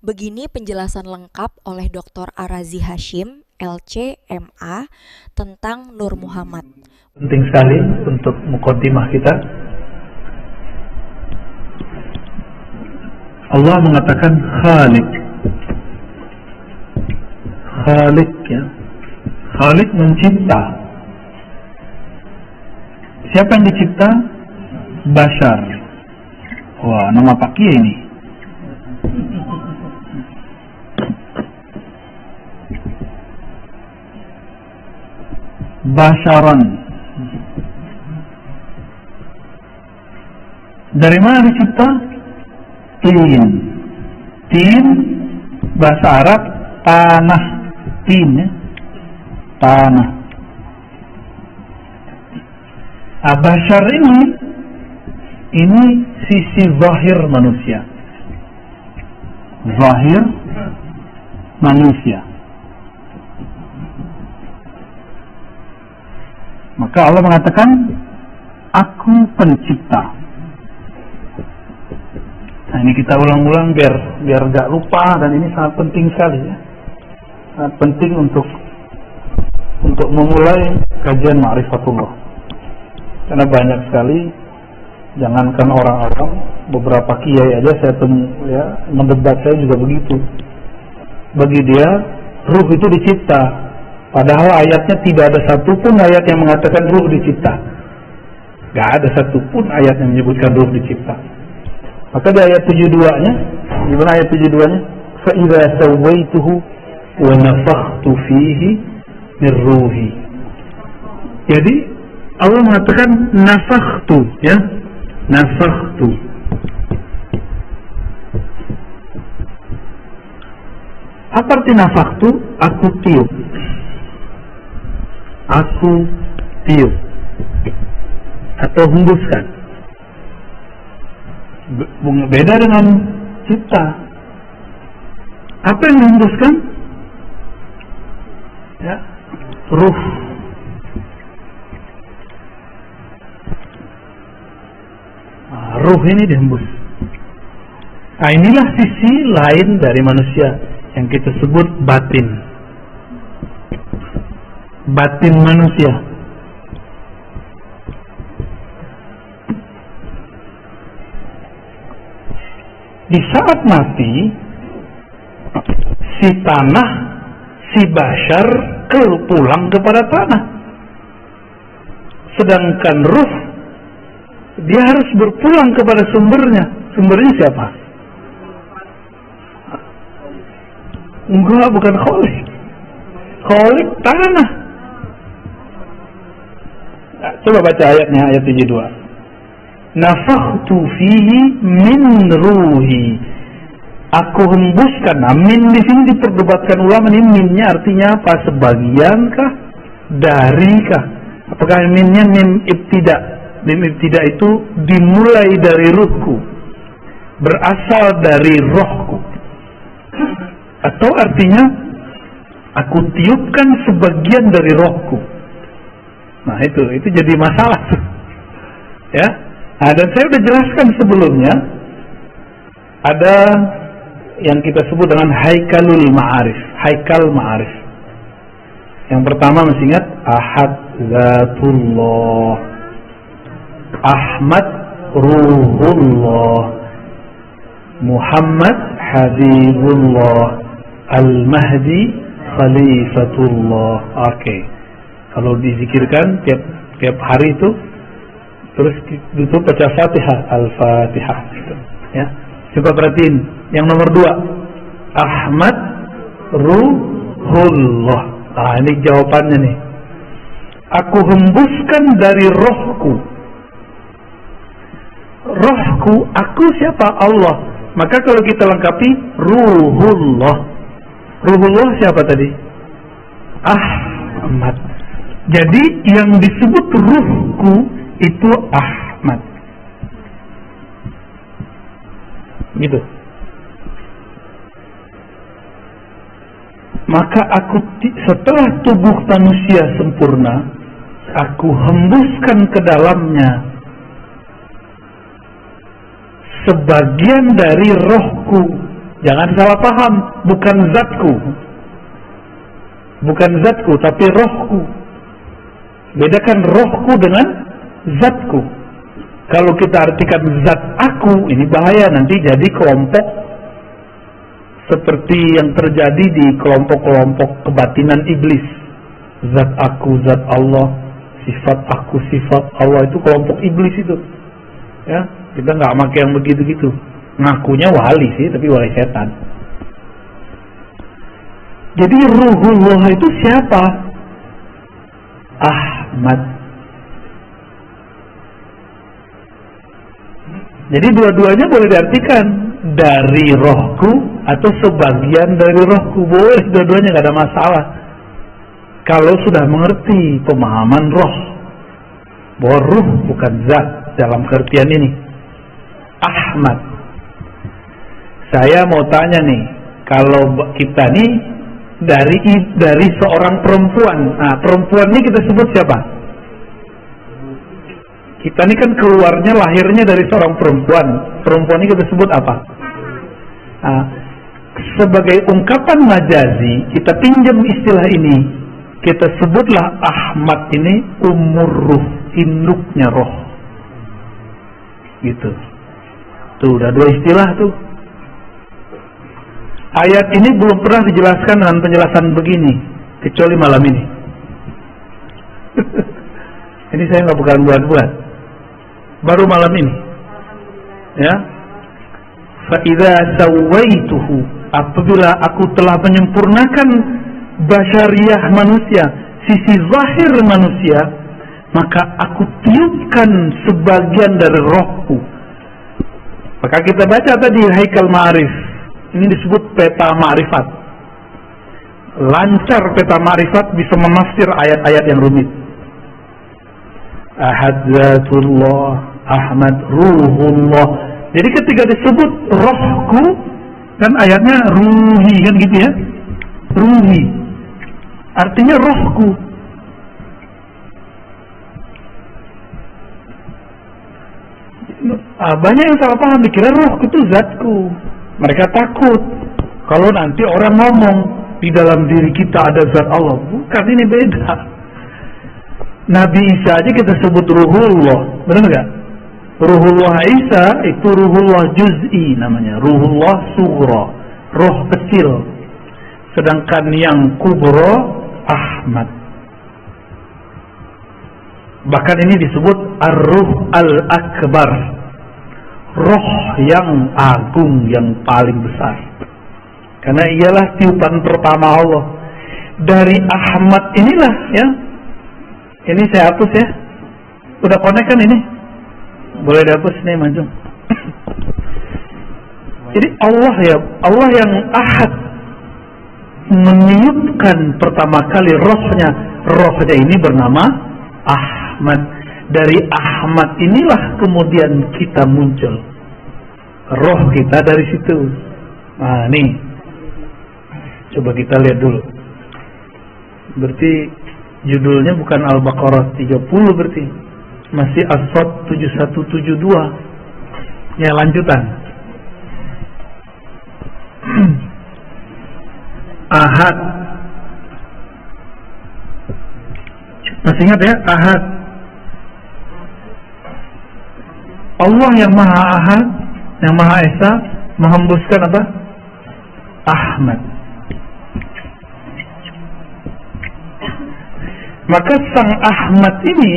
Begini penjelasan lengkap oleh Dr. Arazi Hashim, LC, MA, tentang Nur Muhammad. Penting sekali untuk mukaddimah kita. Allah mengatakan Khaliq. Khaliq, ya. Khaliq mencipta. Siapa yang dicipta? Bashar. Wah, nama Pak Kiai ini. Basharan. Dari mana dicipta? Tin. Tin bahasa Arab tanah. Tin, ya. Tanah. Bashar ini sisi zahir manusia. Zahir manusia. Maka Allah mengatakan, aku pencipta. Nah, ini kita ulang-ulang biar gak lupa, dan ini sangat penting sekali, ya. Sangat penting untuk memulai kajian Ma'rifatullah. Karena banyak sekali, jangankan orang-orang, beberapa kiai aja saya temu, ya, mendebat saya juga begitu. Bagi dia, ruh itu dicipta. Padahal ayatnya tidak ada satupun ayat yang mengatakan ruh dicipta. Gak ada satupun ayat yang menyebutkan ruh dicipta. Maka di ayat 72-nya, gimana ayat 72-nya? فَإِذَا سَوَّيْتُهُ وَنَفَخْتُ فِيهِ مِنْ رُوحِي. Jadi Allah mengatakan nafakhtu, ya, nafakhtu. Apa arti nafakhtu? Aku tiup. Aku tiup atau hembuskan. Beda dengan cipta. Apa yang dihembuskan? Ya, ruh. Ruh ini dihembus. Nah, inilah sisi lain dari manusia yang kita sebut batin. Batin manusia. Di saat mati, si tanah, si bashar pulang kepada tanah. Sedangkan ruh, dia harus berpulang kepada sumbernya. Sumbernya siapa? Enggak, bukan Khalik. Khalik tanah. Coba baca ayatnya, ayat 72. Nafakhtu fihi min ruhi. Aku hembuskan. Nah, min di sini diperdebatkan ulama, ini minnya artinya apa? Sebagian kah? Dari kah? Apakah minnya mim ibtida? Mim ibtida itu dimulai dari ruhku, berasal dari rohku. Atau artinya aku tiupkan sebagian dari rohku. Nah, itu jadi masalah tuh. Ya. Nah, dan saya sudah jelaskan sebelumnya, ada yang kita sebut dengan haikalul ma'arif, haikal ma'arif. Yang pertama mesti ingat Ahad Zatullah, Ahmad Ruhullah, Muhammad Habibullah, Al-Mahdi Khalifatullah. Oke. Kalau dizikirkan tiap hari itu, terus itu baca Fatihah, Al-Fatihah, gitu, ya. Coba perhatiin yang nomor 2, Ahmad Ruhullah. Nah, ini jawabannya nih. Aku hembuskan dari rohku. Rohku, aku siapa? Allah. Maka kalau kita lengkapi Ruhullah. Ruhullah siapa tadi? Ahmad. Jadi yang disebut ruhku itu Ahmad. Gitu. Maka aku setelah tubuh manusia sempurna, aku hembuskan ke dalamnya sebagian dari rohku Jangan salah paham, bukan zatku. Bukan zatku, tapi rohku. Bedakan rohku dengan zatku. Kalau kita artikan zat aku, ini bahaya, nanti jadi kelompok seperti yang terjadi di kelompok-kelompok kebatinan iblis. Zat aku, zat Allah, sifat aku, sifat Allah, itu kelompok iblis itu. Ya, kita nggak pakai yang begitu-gitu. Ngakunya wali sih, tapi wali setan. Jadi ruhullah itu siapa? Ahmad. Jadi dua-duanya boleh diartikan dari rohku atau sebagian dari rohku, boleh dua-duanya, nggak ada masalah. Kalau sudah mengerti pemahaman roh, bahwa ruh bukan zat dalam pengertian ini. Ahmad. Saya mau tanya nih, kalau kita nih dari seorang perempuan, nah perempuan ini kita sebut siapa? Kita ini kan keluarnya, lahirnya dari seorang perempuan. Perempuan ini kita sebut apa? Nah, sebagai ungkapan majazi, kita pinjam istilah ini. Kita sebutlah Ahmad ini umur ruh, induknya roh. Gitu. Tuh, udah dua istilah tuh. Ayat ini belum pernah dijelaskan dengan penjelasan begini, kecuali malam ini. Ini saya nggak bukan buat-buat. Baru malam ini, ya. Fa'idza sawaituhu, apabila aku telah menyempurnakan basyariyah manusia, sisi zahir manusia, maka aku tiupkan sebagian dari rohku. Maka kita baca tadi Haikal Ma'arif, ini disebut peta ma'rifat. Lancar peta ma'rifat bisa menafsir ayat-ayat yang rumit. Ahad zatullah, Ahmad ruhullah. Jadi ketika disebut rohku, kan ayatnya ruhi, kan gitu ya. Ruhi artinya rohku. Banyak yang salah paham, dikira rohku itu zatku. Mereka takut kalau nanti orang ngomong di dalam diri kita ada zat Allah. Bukan, ini beda. Nabi Isa aja kita sebut ruhullah, benar nggak? Ruhullah Isa itu ruhullah juz'i namanya, ruhullah sughra, roh kecil. Sedangkan yang kubro Ahmad. Bahkan ini disebut ar-ruh al-akbar, roh yang agung, yang paling besar. Karena ialah tiupan pertama Allah. Dari Ahmad inilah ya. Ini saya hapus ya. Udah connect kan ini? Boleh dihapus nih Manjung. Jadi Allah ya, Allah yang ahad meniupkan pertama kali rohnya. Rohnya ini bernama Ahmad. Dari Ahmad inilah kemudian kita muncul. Roh kita dari situ. Nah nih, coba kita lihat dulu. Berarti judulnya bukan Al-Baqarah 30 berarti. Masih As-Sadd 7172. Ya, lanjutan. Ahad. Masih ingat ya? Ahad. Allah yang Maha Ahad, yang Maha Esa, menghembuskan apa? Ahmad. Maka sang Ahmad ini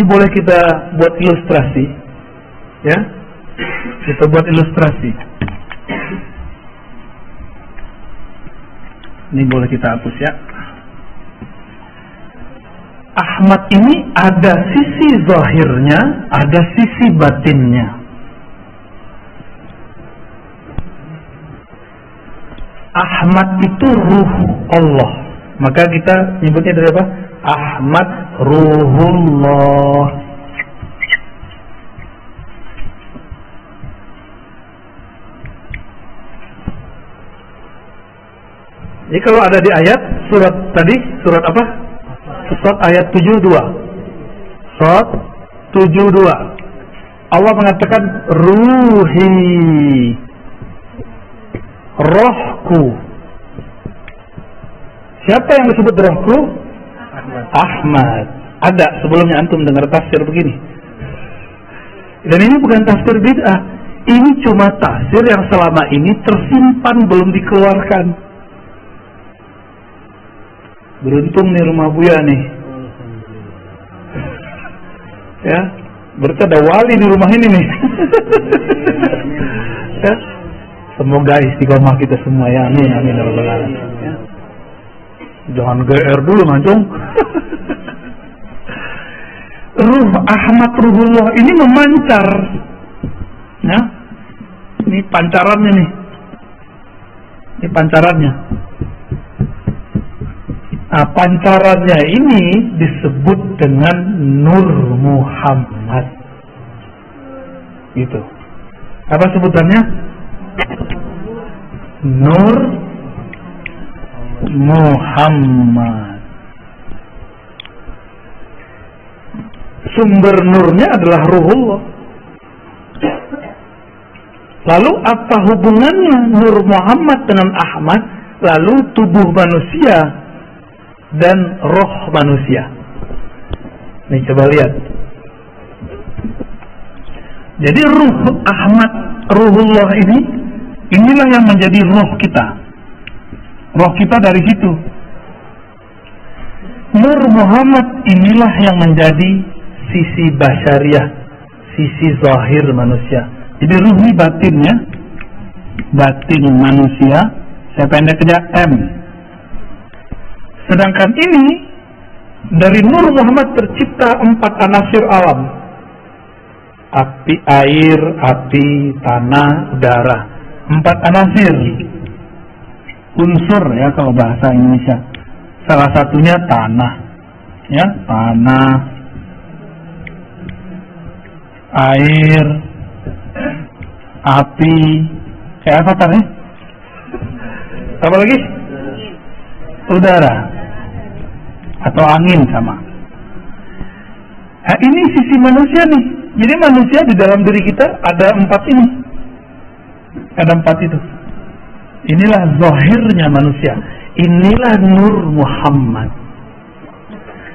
boleh kita buat ilustrasi, ya. Kita buat ilustrasi. Ini boleh kita hapus ya. Ahmad ini ada sisi zahirnya, ada sisi batinnya. Ahmad itu ruh Allah. Maka kita nyebutnya dari apa? Ahmad ruhullah. Jadi kalau ada di ayat surat tadi, surat apa? Surat ayat 72. Surat 72. Allah mengatakan ruhi, rohku. Siapa yang disebut rohku? Ahmad. Ada sebelumnya antum dengar tafsir begini. Dan ini bukan tafsir bid'ah. Ini cuma tafsir yang selama ini tersimpan belum dikeluarkan. Beruntung nih rumah Buya nih. Ya, berarti ada wali di rumah ini nih. Ya. Semoga istiqomah kita semua ya. Amin amin ya rabbal alamin. Ya. Jangan GR dulu Mancung. Ruh Ahmad Ruhullah ini memancar. Ya. Ini pancarannya nih. Ini pancarannya. Nah, pancarannya ini disebut dengan Nur Muhammad. Gitu. Apa sebutannya? Nur Muhammad. Sumber nurnya adalah Ruhullah. Lalu apa hubungannya Nur Muhammad dengan Ahmad? Lalu tubuh manusia dan roh manusia. Nih coba lihat. Jadi ruh Ahmad Ruhullah inilah yang menjadi roh kita. Roh kita dari situ. Nur Muhammad inilah yang menjadi sisi basyariah, sisi zahir manusia. Jadi ruh ini batinnya, batin manusia, saya pendeknya M. Sedangkan ini dari Nur Muhammad tercipta 4 anasir alam. Api, air, api, tanah, udara. 4 anasir. Unsur ya kalau bahasa Indonesia. Salah satunya tanah. Ya, tanah. Air. Api. Kayak apa tadi? Apa lagi? Udara. Atau angin sama. Nah, ini sisi manusia nih. Jadi manusia di dalam diri kita ada 4 ini. Ada 4 itu. Inilah zahirnya manusia. Inilah Nur Muhammad.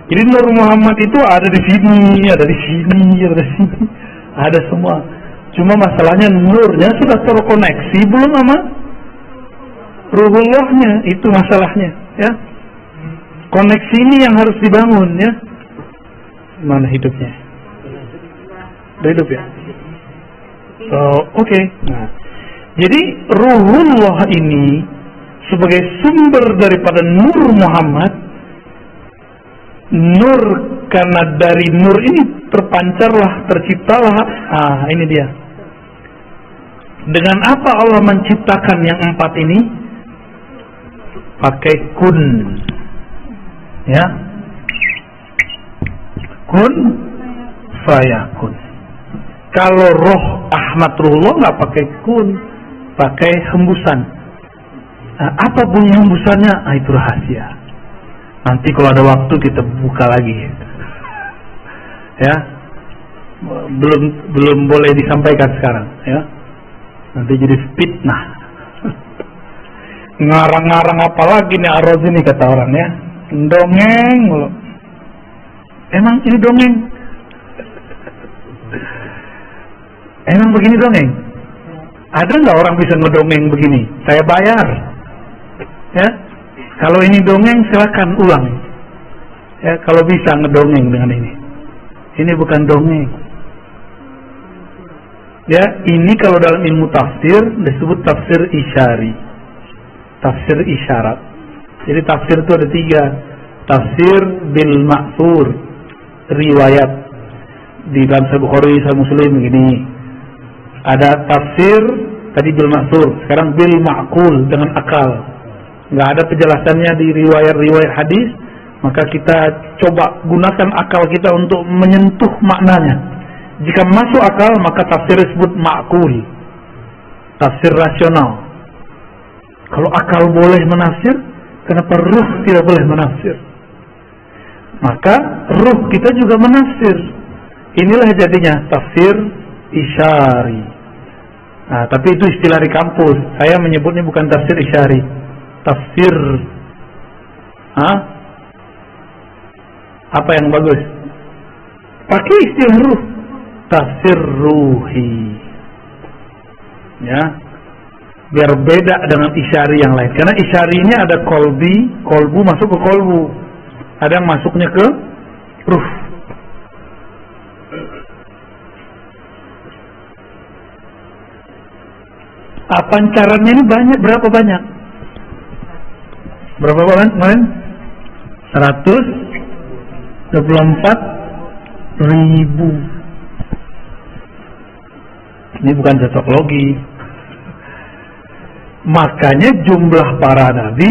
Jadi Nur Muhammad itu ada di sini, ada di sini, ada di sini. Ada semua. Cuma masalahnya nurnya sudah terkoneksi belum sama Ruhullahnya, itu masalahnya, ya. Koneksi ini yang harus dibangun, ya. Mana hidupnya? Udah hidup ya? Oke. Nah, jadi Ruhullah ini sebagai sumber daripada Nur Muhammad. Nur, karena dari Nur ini terpancarlah, terciptalah. Ini dia. Dengan apa Allah menciptakan yang 4 ini? Pakai kun. Ya. Kun fayakun. Kalau roh Ahmad Ruhullah nggak pakai kun, pakai hembusan. Apa bunyi hembusannya? Itu rahasia. Nanti kalau ada waktu kita buka lagi. Ya. Belum boleh disampaikan sekarang, ya. Nanti jadi fitnah. Ngarang-ngarang apa lagi nih Ar-Razi ini kata orang, ya. Dongeng loh. Emang ini dongeng? Emang begini dongeng? Ada nggak orang bisa ngedongeng begini? Saya bayar. Ya. Kalau ini dongeng silakan ulang. Ya, kalau bisa ngedongeng dengan ini. Ini bukan dongeng. Ya, ini kalau dalam ilmu tafsir disebut tafsir isyari. Tafsir isyarat. Jadi tafsir itu ada 3. Tafsir bil ma'thur, riwayat. Di dalam Sahih Bukhari, Sahih Muslim begini. Ada tafsir tadi bil ma'thur, sekarang bil ma'qul, dengan akal. Nggak ada penjelasannya di riwayat-riwayat hadis, maka kita coba gunakan akal kita untuk menyentuh maknanya. Jika masuk akal, maka tafsir disebut ma'qul, tafsir rasional. Kalau akal boleh menafsir, kenapa ruh tidak boleh menafsir? Maka ruh kita juga menafsir. Inilah jadinya tafsir isyari. Nah, tapi itu istilah di kampus. Saya menyebutnya bukan tafsir isyari. Tafsir apa yang bagus? Pakai istilah ruh. Tafsir ruhi. Ya. Biar beda dengan isyari yang lain. Karena isyari ini ada kolbu masuk ke kolbu. Ada yang masuknya ke ruh. Pancarannya ini banyak. Berapa banyak? Berapa banyak kemarin? 124.000. Ini bukan cocok logi. Makanya jumlah para nabi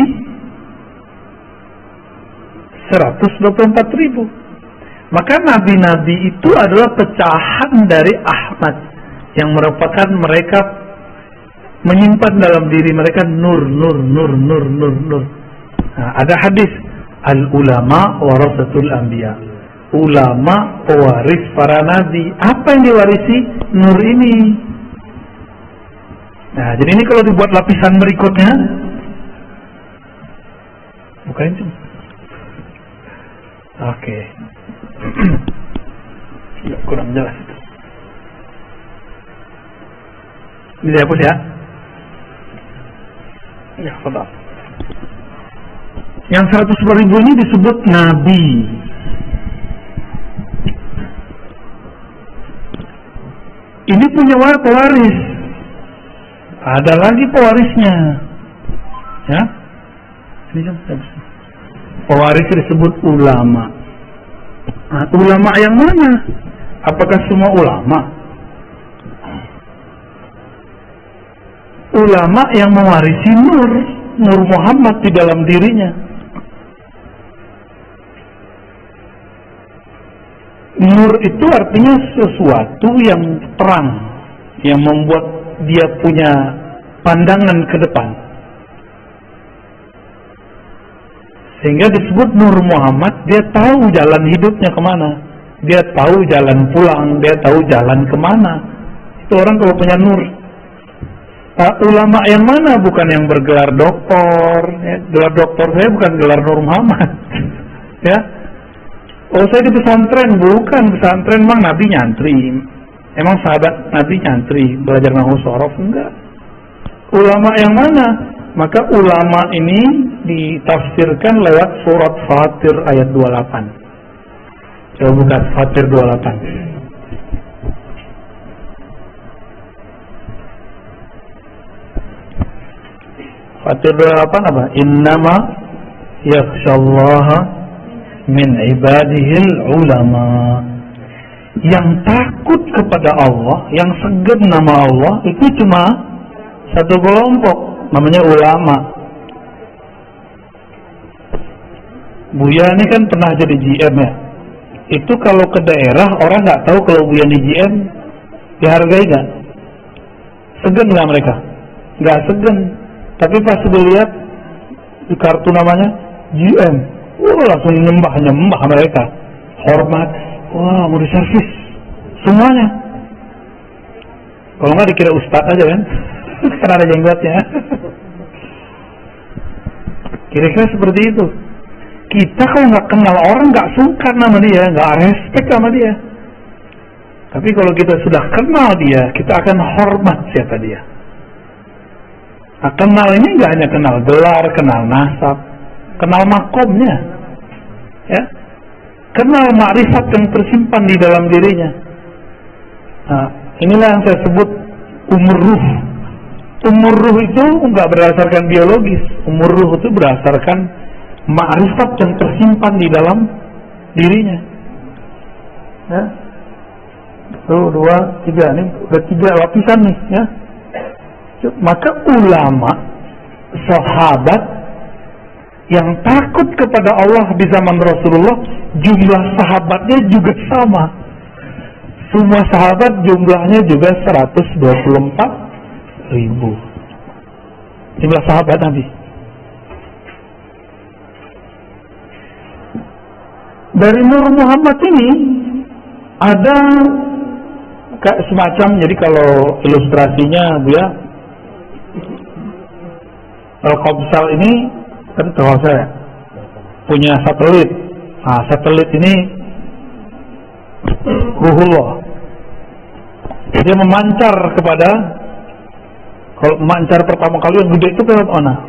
124.000. Maka nabi-nabi itu adalah pecahan dari Ahmad, yang merupakan mereka menyimpan dalam diri mereka nur. Nah, ada hadis, al-ulama warasatul anbiya. Ulama pewaris para nabi. Apa yang diwarisi? Nur ini. Nah, jadi ini kalau dibuat lapisan berikutnya, bukan itu. Oke. Ya, kurang jelas itu. Ini dihapus ya. Ya, betul. Yang 100.000 ini disebut nabi. Ini punya pewaris. Ada lagi pewarisnya. Ya. Ini kan pewaris disebut ulama. Nah, ulama yang mana? Apakah semua ulama? Ulama yang mewarisi nur Muhammad di dalam dirinya. Nur itu artinya sesuatu yang terang, yang membuat dia punya pandangan ke depan, sehingga disebut Nur Muhammad. Dia tahu jalan hidupnya kemana, dia tahu jalan pulang, dia tahu jalan kemana. Itu orang kalau punya nur. Ulama yang mana? Bukan yang bergelar doktor ya. Gelar doktor saya bukan gelar Nur Muhammad. Ya. Oh, saya di pesantren. Bukan pesantren, memang Nabi nyantri. Emang sahabat Nabi nyantri belajar nahwu shorof? Enggak. Ulama yang mana? Maka ulama ini ditafsirkan lewat surat Fatir ayat 28. Coba buka Fatir 28. Fatir 28 apa? Innama yakhshallaha min ibadihil ulama. Yang takut kepada Allah, yang segan nama Allah, itu cuma satu kelompok, namanya ulama. Buya ini kan pernah jadi GM ya. Itu kalau ke daerah orang nggak tahu kalau Buya di GM, dihargai nggak? Segan nggak mereka? Nggak segan. Tapi pas dilihat di kartu namanya GM, langsung nyembah mereka, hormat. Wah, mau diservis semuanya. Kalau nggak dikira ustadz aja kan, karena ada jenggotnya. Kira-kira seperti itu. Kita kalau nggak kenal orang nggak suka nama dia, nggak respect sama dia. Tapi kalau kita sudah kenal dia, kita akan hormat siapa dia. Nah, kenal ini nggak hanya kenal gelar, kenal nasab, kenal makomnya, ya, kenal makrifat yang tersimpan di dalam dirinya. Nah, inilah yang saya sebut umur ruh. Umur ruh itu nggak berdasarkan biologis. Umur ruh itu berdasarkan makrifat yang tersimpan di dalam dirinya. Ya. Tuh, 2, 3, ini udah 3 lapisan nih, ya. Maka ulama, sahabat yang takut kepada Allah di zaman Rasulullah, jumlah sahabatnya juga sama. Semua sahabat jumlahnya juga 124.000. Jumlah sahabat Nabi. Dari Nur Muhammad ini ada semacam, jadi kalau ilustrasinya Bu ya, Telkomsel ini kan Telkomsel ya, punya satelit. Nah, satelit ini ruhullah, dia memancar kepada, kalau memancar pertama kali yang gede itu ke mana?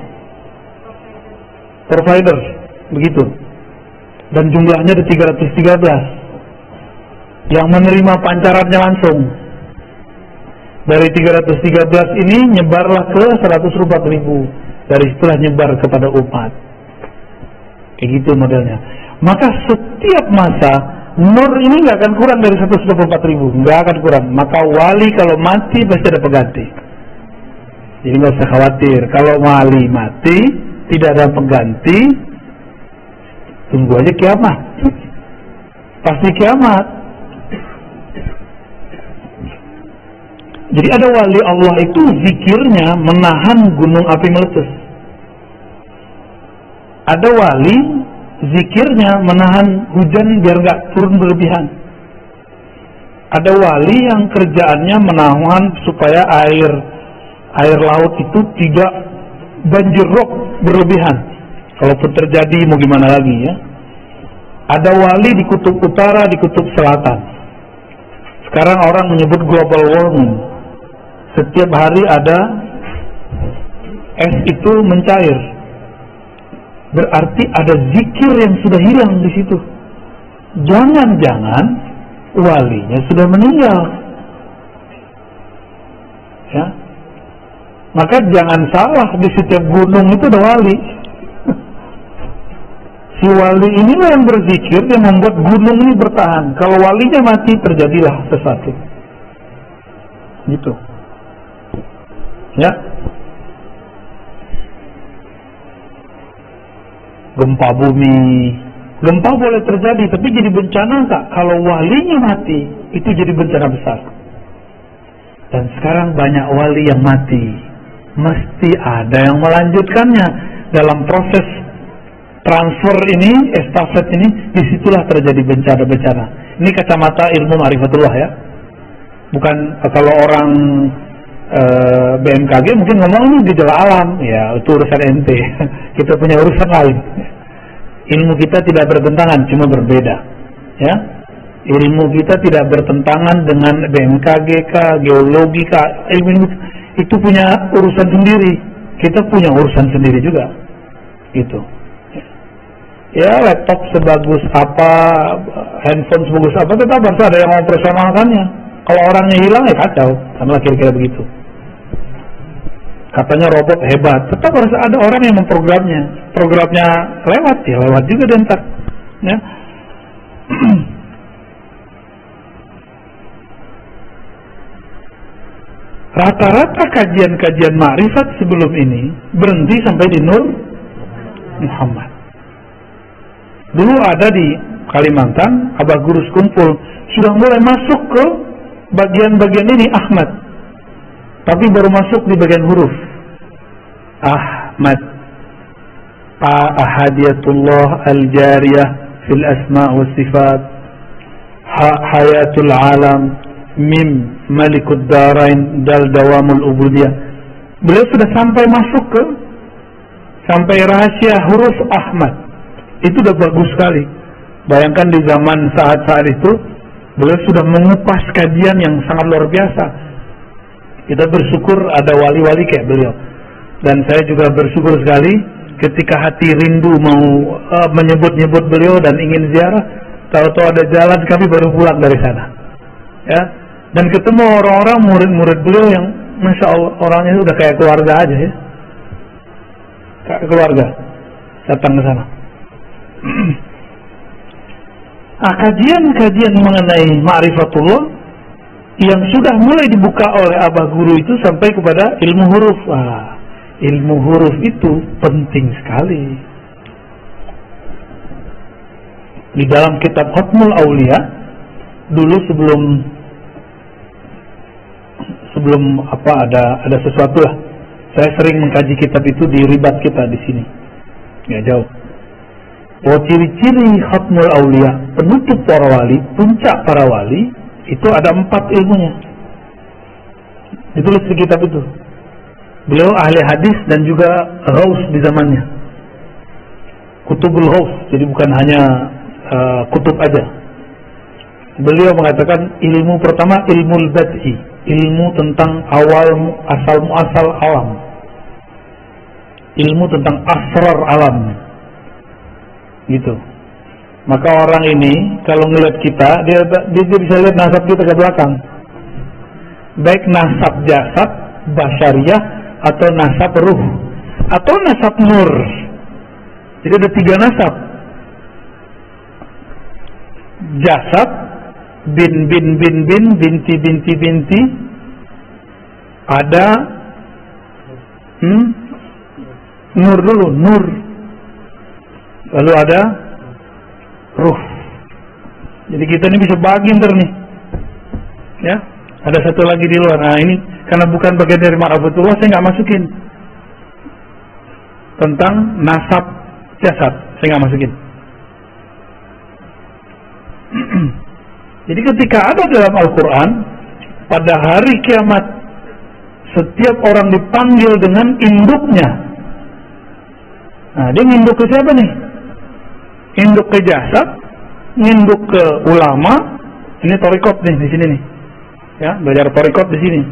Provider, begitu. Dan jumlahnya ada 313 yang menerima pancarannya langsung. Dari 313 ini nyebarlah ke 104.000. Dari situlah nyebar kepada umat. Kayak gitu modelnya. Maka setiap masa nur ini nggak akan kurang dari 124.000, nggak akan kurang. Maka wali kalau mati pasti ada pengganti. Jadi nggak usah khawatir. Kalau wali mati tidak ada pengganti, tunggu aja kiamat. Pasti kiamat. Jadi ada wali Allah itu zikirnya menahan gunung api meletus. Ada wali zikirnya menahan hujan biar nggak turun berlebihan. Ada wali yang kerjaannya menahan supaya air laut itu tidak banjir rob berlebihan. Kalaupun terjadi mau gimana lagi ya. Ada wali di kutub utara, di kutub selatan. Sekarang orang menyebut global warming. Setiap hari ada es itu mencair. Berarti ada zikir yang sudah hilang di situ. Jangan-jangan walinya sudah meninggal. Ya. Maka jangan salah, di setiap gunung itu ada wali. Si wali inilah yang berzikir yang membuat gunung ini bertahan. Kalau walinya mati terjadilah sesuatu. Gitu. Ya. Gempa bumi. Gempa boleh terjadi, tapi jadi bencana enggak? Kalau walinya mati, itu jadi bencana besar. Dan sekarang banyak wali yang mati. Mesti ada yang melanjutkannya. Dalam proses transfer ini, estafet ini, disitulah terjadi bencana-bencana. Ini kacamata ilmu ma'rifatullah ya. Bukan kalau orang BMKG mungkin ngomong ini gejala alam, ya itu urusan ente. Kita punya urusan lain. Ilmu kita tidak bertentangan, cuma berbeda. Ya, ilmu kita tidak bertentangan dengan BMKG geologi ilmu itu punya urusan sendiri. Kita punya urusan sendiri juga. Gitu. Ya, laptop sebagus apa, handphone sebagus apa, tetap harus ada yang mempersonalkannya. Kalau orangnya hilang ya kacau, karena kira-kira begitu. Katanya robot hebat, tetap harus ada orang yang memprogramnya. Programnya lewat, ya lewat juga dan ntar. Ya. Rata-rata kajian-kajian ma'rifat sebelum ini berhenti sampai di Nur Muhammad. Dulu ada di Kalimantan, Abah Gurus kumpul, sudah mulai masuk ke bagian-bagian ini Ahmad, tapi baru masuk di bagian huruf. Ahmad, Ahadiyatullah al-jariyah fil asma' wa sifat, hayatul alam, mim malikud darain, dal dawamul ubudiyah. Beliau sudah sampai masuk ke sampai rahasia huruf Ahmad. Itu udah bagus sekali. Bayangkan di zaman saat-saat itu beliau sudah mengupas kajian yang sangat luar biasa. Kita bersyukur ada wali-wali kayak beliau. Dan saya juga bersyukur sekali ketika hati rindu mau menyebut-nyebut beliau dan ingin ziarah, tahu-tahu ada jalan kami baru pulang dari sana. Ya. Dan ketemu orang-orang murid-murid beliau yang Masya Allah orangnya udah kayak keluarga aja ya. Kayak keluarga. Datang ke sana. Kajian-kajian mengenai ma'rifatullah yang sudah mulai dibuka oleh Abah Guru itu sampai kepada ilmu huruf. Ilmu huruf itu penting sekali. Di dalam kitab Khatmul Aulia dulu sebelum ada sesuatu lah. Saya sering mengkaji kitab itu di ribat kita di sini. Nggak jauh. Ciri-ciri Khatmul Aulia, penutup para wali, puncak para wali, Itu ada 4 ilmunya. Ditulis di kitab itu. Beliau ahli hadis dan juga ghaus di zamannya. Kutubul ghaus, jadi bukan hanya kutub aja. Beliau mengatakan ilmu pertama ilmu bad'i, ilmu tentang asal muasal alam. Ilmu tentang asrar alam. Gitu. Maka orang ini kalau ngeliat kita, dia bisa lihat nasab kita ke belakang. Baik nasab jasad, basyariyah, atau nasab ruh, atau nasab nur. Jadi ada 3 nasab. Jasad, bin, binti, binti. Ada nur dulu, nur. Lalu ada ruh. Jadi kita ini bisa bagi ntar nih. Ya, ada satu lagi di luar. Nah ini karena bukan bagian dari ma'rifatullah, saya nggak masukin. Tentang nasab jasad, saya nggak masukin. Jadi ketika ada dalam Al-Quran, pada hari kiamat setiap orang dipanggil dengan induknya. Nah, dia nginduk ke siapa nih? Induk ke jasad, nginduk ke ulama. Ini torikot nih di sini nih, ya, belajar torikot di sini.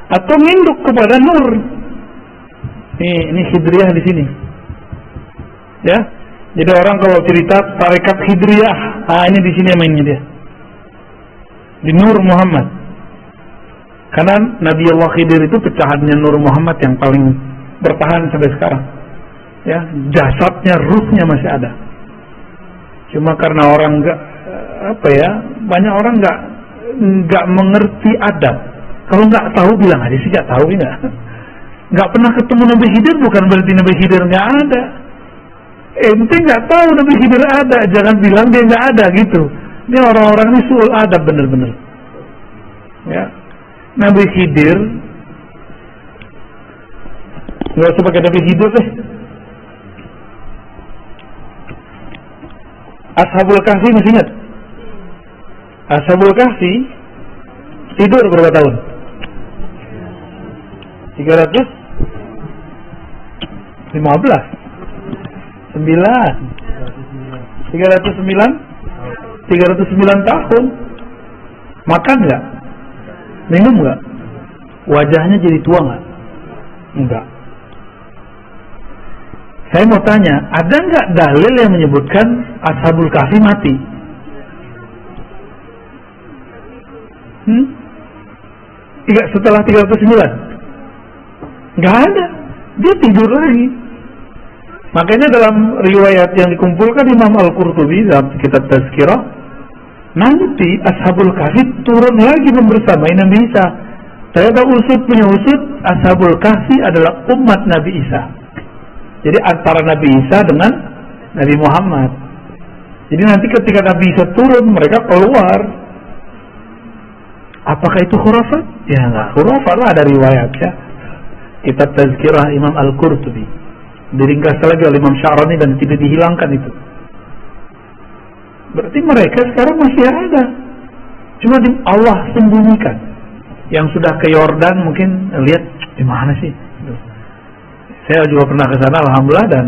Atau nginduk kepada nur. Ini hidriyah di sini, ya. Jadi orang kalau cerita tarekat hidriyah, ini di sini mainnya dia, di Nur Muhammad. Karena Nabi Allah Khidir itu pecahannya Nur Muhammad yang paling bertahan sampai sekarang. Ya, jasadnya, ruhnya masih ada. Cuma karena orang banyak orang nggak mengerti adab. Kalau nggak tahu bilang aja sih nggak tahu, nggak pernah ketemu Nabi Khidir bukan berarti Nabi Khidir nggak ada. Ente nggak tahu Nabi Khidir ada, jangan bilang dia nggak ada gitu. Ini orang-orang ini suul adab bener-bener. Ya, Nabi Khidir nggak usah pakai Nabi Khidir deh. Ashabul Kahfi masih ingat? Ashabul Kahfi tidur berapa tahun? 315 309 tahun. Makan nggak? Minum nggak? Wajahnya jadi tua nggak? Enggak. Saya mau tanya, ada nggak dalil yang menyebutkan Ashabul Kahfi mati? Setelah 309? Nggak ada. Dia tidur lagi. Makanya dalam riwayat yang dikumpulkan Imam Al-Qurtubi dalam kitab Tazkirah, nanti Ashabul Kahfi turun lagi membersamai Nabi Isa. Ternyata usut punya usut, Ashabul Kahfi adalah umat Nabi Isa. Jadi antara Nabi Isa dengan Nabi Muhammad. Jadi nanti ketika Nabi Isa turun, mereka keluar. Apakah itu khurafat? Ya enggak, khurafat lah, ada riwayatnya. Kitab Tazkirah Imam Al-Qurtubi. Diringkas lagi oleh Imam Sya'rani dan tidak dihilangkan itu. Berarti mereka sekarang masih ada. Cuma Allah sembunyikan. Yang sudah ke Yordan mungkin lihat di mana sih. Saya juga pernah ke sana, alhamdulillah, dan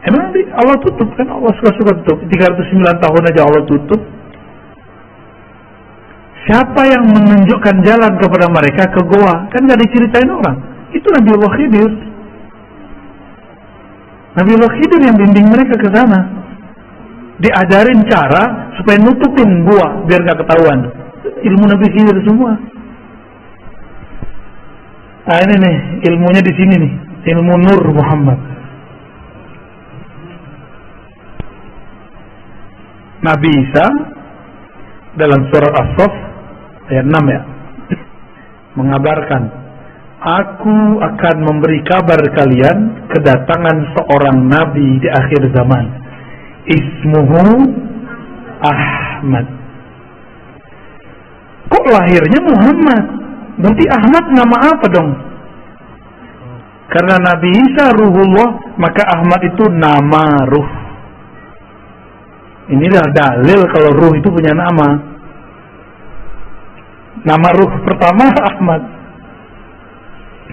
emang Allah tutup kan, Allah suka-suka tutup. 309 tahun aja Allah tutup. Siapa yang menunjukkan jalan kepada mereka ke goa? Kan nggak diceritain orang. Itu Nabi Allah Khidir. Nabi Allah Khidir yang bimbing mereka ke sana. Diajarin cara supaya nutupin gua biar nggak ketahuan. Ilmu Nabi Khidir semua. Nah ini nih ilmunya di sini nih. Ilmu Nur Muhammad. Nabi Isa dalam surat As-Saff ayat 6 ya, mengabarkan, aku akan memberi kabar kalian kedatangan seorang nabi di akhir zaman. Ismuhu Ahmad. Kok lahirnya Muhammad? Berarti Ahmad nama apa dong? Karena Nabi Isa ruhullah, maka Ahmad itu nama ruh. Inilah dalil kalau ruh itu punya nama. Nama ruh pertama Ahmad.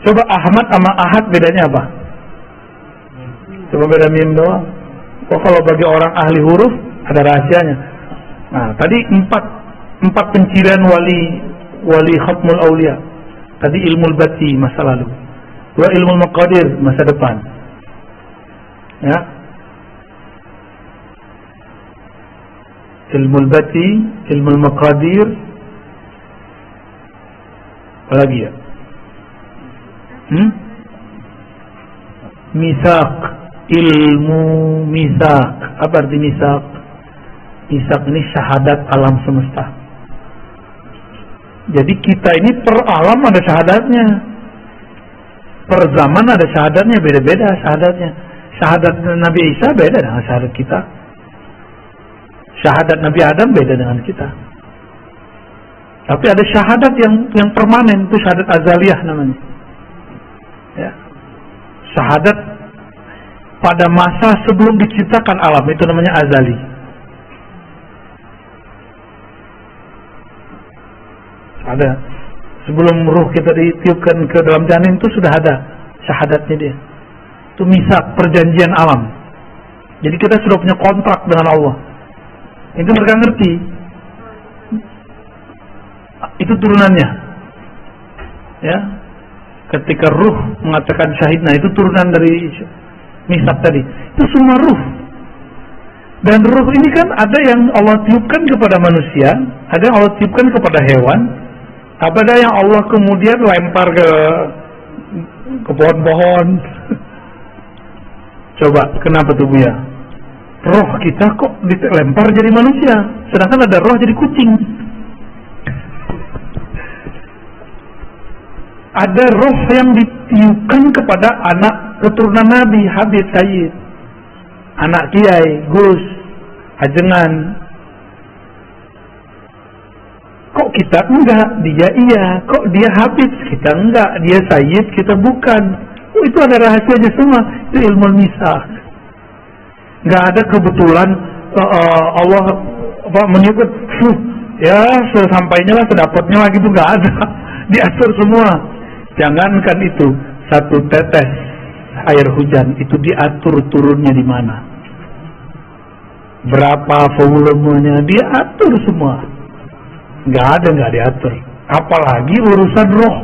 Coba Ahmad sama Ahad bedanya apa? Coba beda mim doang. Oh, kalau bagi orang ahli huruf ada rahasianya. Nah, tadi empat pencirian wali khatmul aulia. Tadi ilmu bati masa lalu. Dua ilmu maqadir masa depan. Ya. Ilmu bati, ilmu maqadir. Apa lagi ya? Misak, ilmu misak. Apa arti misak? Misak ini syahadat alam semesta. Jadi kita ini per alam ada syahadatnya, per zaman ada syahadatnya, beda-beda syahadatnya. Syahadat Nabi Isa beda dengan syahadat kita. Syahadat Nabi Adam beda dengan kita. Tapi ada syahadat yang permanen, itu syahadat azaliyah namanya. Ya. Syahadat pada masa sebelum diciptakan alam, itu namanya azali. Ada. Sebelum ruh kita ditiupkan ke dalam janin itu sudah ada syahadatnya dia. Itu misak, perjanjian alam. Jadi kita sudah punya kontrak dengan Allah. Itu mereka ngerti. Itu turunannya. Ya. Ketika ruh mengatakan syahid, nah itu turunan dari misak tadi. Itu semua ruh. Dan ruh ini kan ada yang Allah tiupkan kepada manusia, ada yang Allah tiupkan kepada hewan, ada yang Allah kemudian lempar ke pohon-pohon. Coba, kenapa tuh Buya? Roh kita kok dilempar jadi manusia, sedangkan ada roh jadi kucing. Ada roh yang ditiupkan kepada anak keturunan Nabi, Habib Sayyid, anak Kiai, Gus, Ajengan. Kok kita enggak, dia iya. Kok dia Habib, kita enggak. Dia Sayyid, kita bukan. Oh, itu ada rahasianya semua. Itu ilmu misah. Enggak ada kebetulan Allah menyebut, ya sesampainya lah, sedapatnya lagi, itu enggak ada. Diatur semua. Jangankan itu, satu tetes air hujan itu diatur turunnya di mana, berapa volumenya diatur semua. Nggak diatur. Apalagi urusan roh.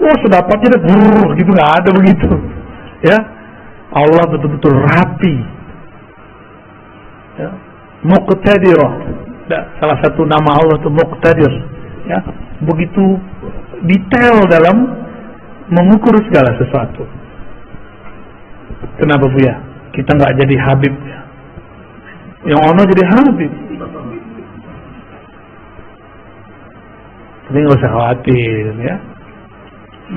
Oh, sedapatnya udah gitu, nggak ada begitu. Ya, Allah betul-betul rapi. Ya. Muqtadir. Salah satu nama Allah itu Muqtadir. Ya, begitu detail dalam mengukur segala sesuatu. Kenapa Bu ya? Kita nggak jadi Habib ya? Yang ono jadi Habib. Tapi nggak usah khawatir ya.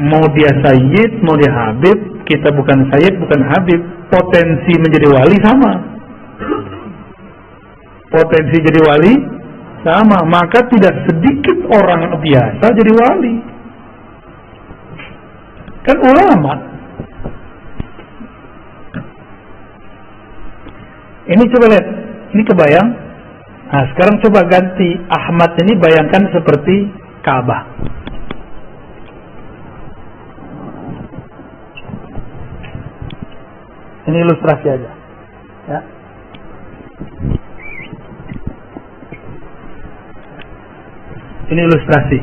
Mau dia Sayyid, mau dia Habib, kita bukan Sayyid, bukan Habib. Potensi menjadi wali sama. Potensi jadi wali sama. Maka tidak sedikit orang biasa jadi wali. Kan ulama. Ini coba lihat, ini kebayang. Nah, sekarang coba ganti Ahmad ini, bayangkan seperti Ka'bah. Ini ilustrasi aja, ya. Ini ilustrasi,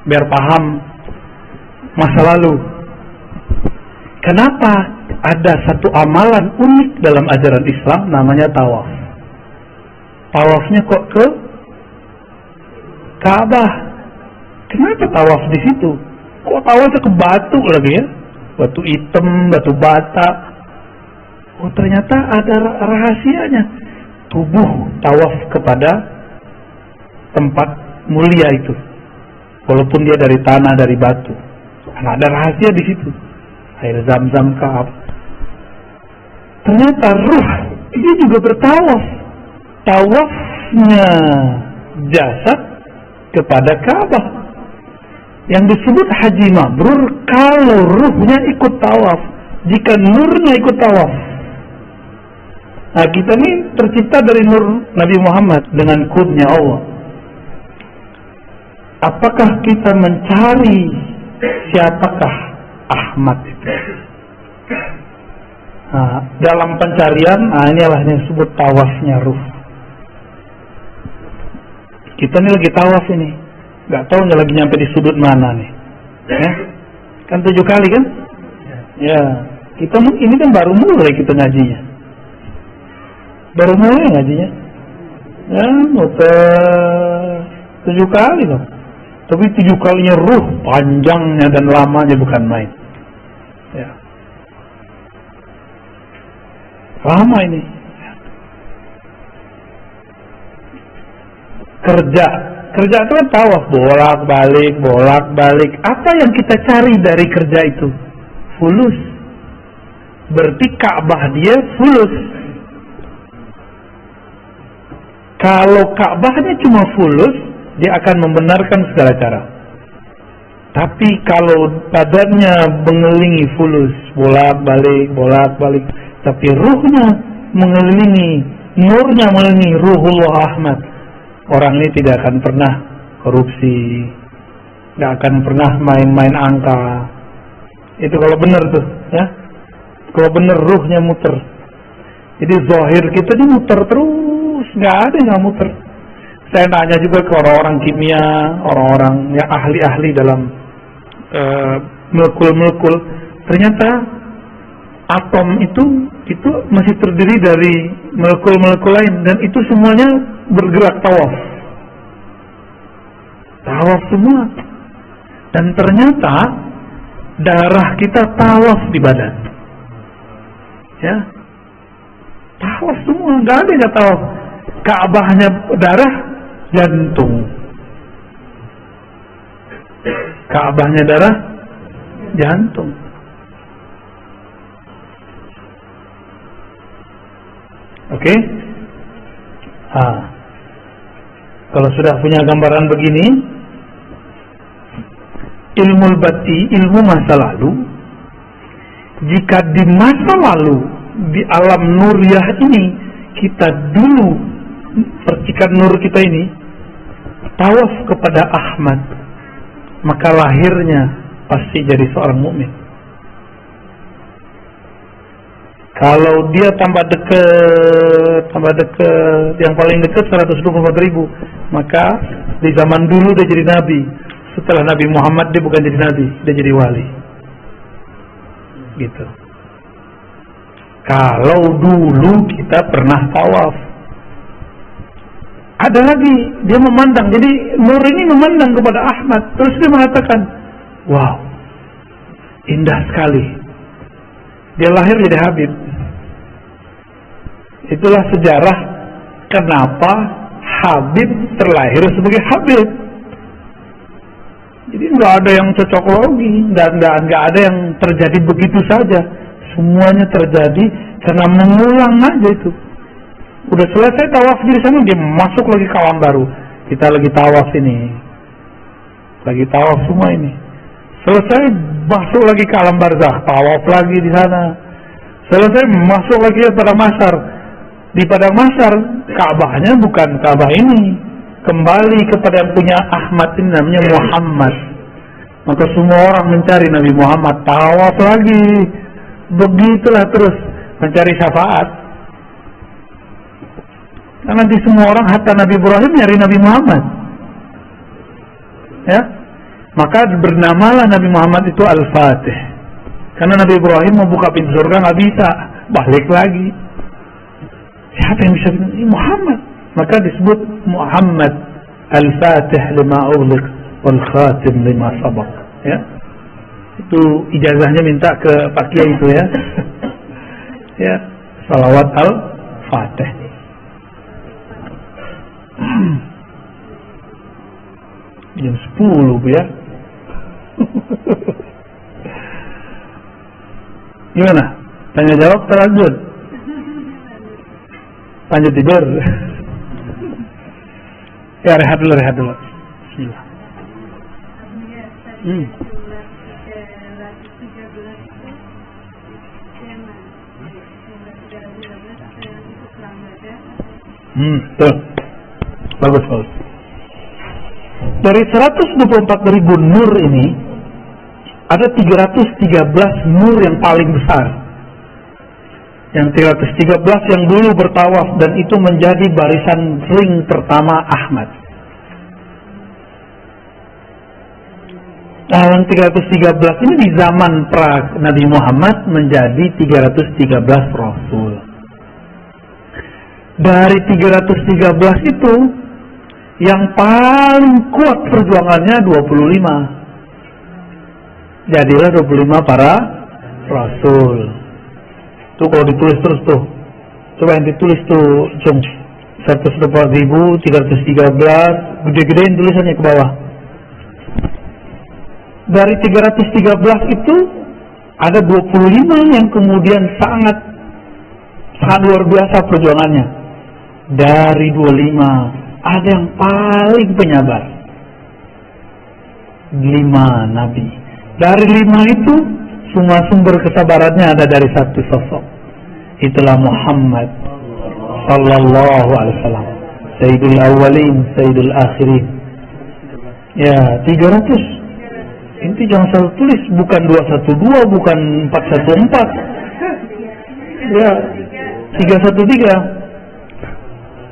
biar paham masa lalu. Kenapa ada satu amalan unik dalam ajaran Islam namanya tawaf? Tawafnya kok ke Ka'bah? Kenapa tawaf di situ? Kok tawafnya ke batu lagi ya? Batu hitam, batu bata. Oh, ternyata ada rahasianya. Tubuh tawaf kepada tempat mulia itu, walaupun dia dari tanah, dari batu. Karena ada rahasia di situ. Air Zam-Zam Ka'ab. Ternyata ruh ini juga bertawaf. Tawafnya jasad kepada Ka'bah, yang disebut haji mabrur kalau ruhnya ikut tawaf. Jika nurnya ikut tawaf. Nah, kita ini tercipta dari nur Nabi Muhammad dengan kudnya Allah. apakah kita mencari siapakah Ahmad itu? Nah, dalam pencarian, inilah yang disebut tawafnya ruh. Kita ini lagi tawaf ini, nggak tahu lagi nyampe di sudut mana nih, ya? Kan 7 kali kan? Ya, kita ini kan baru mulai kita ngajinya, ya, muter 7 kali loh. Tapi 7 kalinya ruh, panjangnya dan lamanya bukan main. Ya. Lama ini. Kerja itu kan tawaf, bolak-balik. Apa yang kita cari dari kerja itu? Fulus. Berarti Ka'bah dia fulus. Kalau Ka'bahnya cuma fulus, dia akan membenarkan segala cara. Tapi kalau badannya mengelilingi fulus, bolak-balik, tapi ruhnya mengelilingi, nurnya mengelilingi Ruhullah Ahmad, orang ini tidak akan pernah korupsi, tidak akan pernah main-main angka. Itu kalau benar tuh, ya. Kalau benar ruhnya muter. Jadi zahir kita ini muter terus, nggak ada yang nggak muter. Saya tanya juga ke orang-orang kimia, orang-orang yang ahli-ahli dalam molekul-molekul, ternyata atom itu masih terdiri dari molekul-molekul lain, dan itu semuanya bergerak tawaf semua. Dan ternyata darah kita tawaf di badan, ya, tawaf semua, nggak ada yang tawaf. Ka'bahnya darah, jantung. Ka'bahnya darah, jantung. Oke? Kalau sudah punya gambaran begini, ilmu bati, ilmu masa lalu, jika di masa lalu di alam nuriyah ini kita dulu percikan nur kita ini tawaf kepada Ahmad, maka lahirnya pasti jadi seorang mukmin. Kalau dia tambah dekat, yang paling dekat 124.000, maka di zaman dulu dia jadi nabi. Setelah Nabi Muhammad dia bukan jadi nabi, dia jadi wali. Gitu. Kalau dulu kita pernah tawaf, ada lagi dia memandang. Jadi nur ini memandang kepada Ahmad, terus dia mengatakan, wow, indah sekali. Dia lahir jadi Habib. Itulah sejarah kenapa Habib terlahir sebagai Habib. Jadi nggak ada yang cocok logi, nggak ada yang terjadi begitu saja. Semuanya terjadi karena mengulang aja itu. Udah selesai tawaf di sana, dia masuk lagi ke alam baru. Kita lagi tawaf ini, lagi tawaf semua ini. Selesai masuk lagi ke alam barzakh, tawaf lagi di sana. Selesai masuk lagi ke padang mahsyar. Di padang mahsyar, Ka'bahnya bukan Ka'bah ini, kembali kepada yang punya Ahmad ini, namanya Muhammad. Maka semua orang mencari Nabi Muhammad, tawaf lagi. Begitulah terus mencari syafaat. Karena nanti semua orang, hatta Nabi Ibrahim nyari Nabi Muhammad, ya. Maka bernamalah Nabi Muhammad itu Al-Fatih. Karena Nabi Ibrahim mau buka pintu surga nggak bisa, balik lagi. Siapa yang bisa? Muhammad. Maka disebut Muhammad Al-Fatih lima ughliq wal khatim lima sabaq. Ya. Itu ijazahnya minta ke Pak Kiai itu, ya. Ya, salawat Al-Fatih. Jam 10, Bu, ya. Gimana? Tanya jawab terlanjut. Lanjut tidur. Ya, rehat dulu. Bismillah. Tuh. Bagus. Dari 124.000 nur ini, ada 313 nur yang paling besar. Yang 313 yang dulu bertawaf, dan itu menjadi barisan ring pertama Ahmad. Nah, yang 313 ini di zaman pra Nabi Muhammad menjadi 313 Rasul. Dari 313 itu, yang paling kuat perjuangannya 25. Jadilah 25 para Rasul. Tuh kalau ditulis terus tuh. Coba yang ditulis tuh, Cung. 104.313, gede-gedein tulisannya ke bawah. Dari 313 itu ada 25 yang kemudian sangat luar biasa perjuangannya. Dari 25 ada yang paling penyabar, 5 nabi. Dari 5 itu semua sumber kesabarannya ada dari satu sosok. Itulah Muhammad sallallahu alaihi wasallam, Sayyidul Awwalin, Sayyidul Akhirin. Ya, 300. Inti jangan salah tulis, bukan 212, bukan 414. Ya, 313.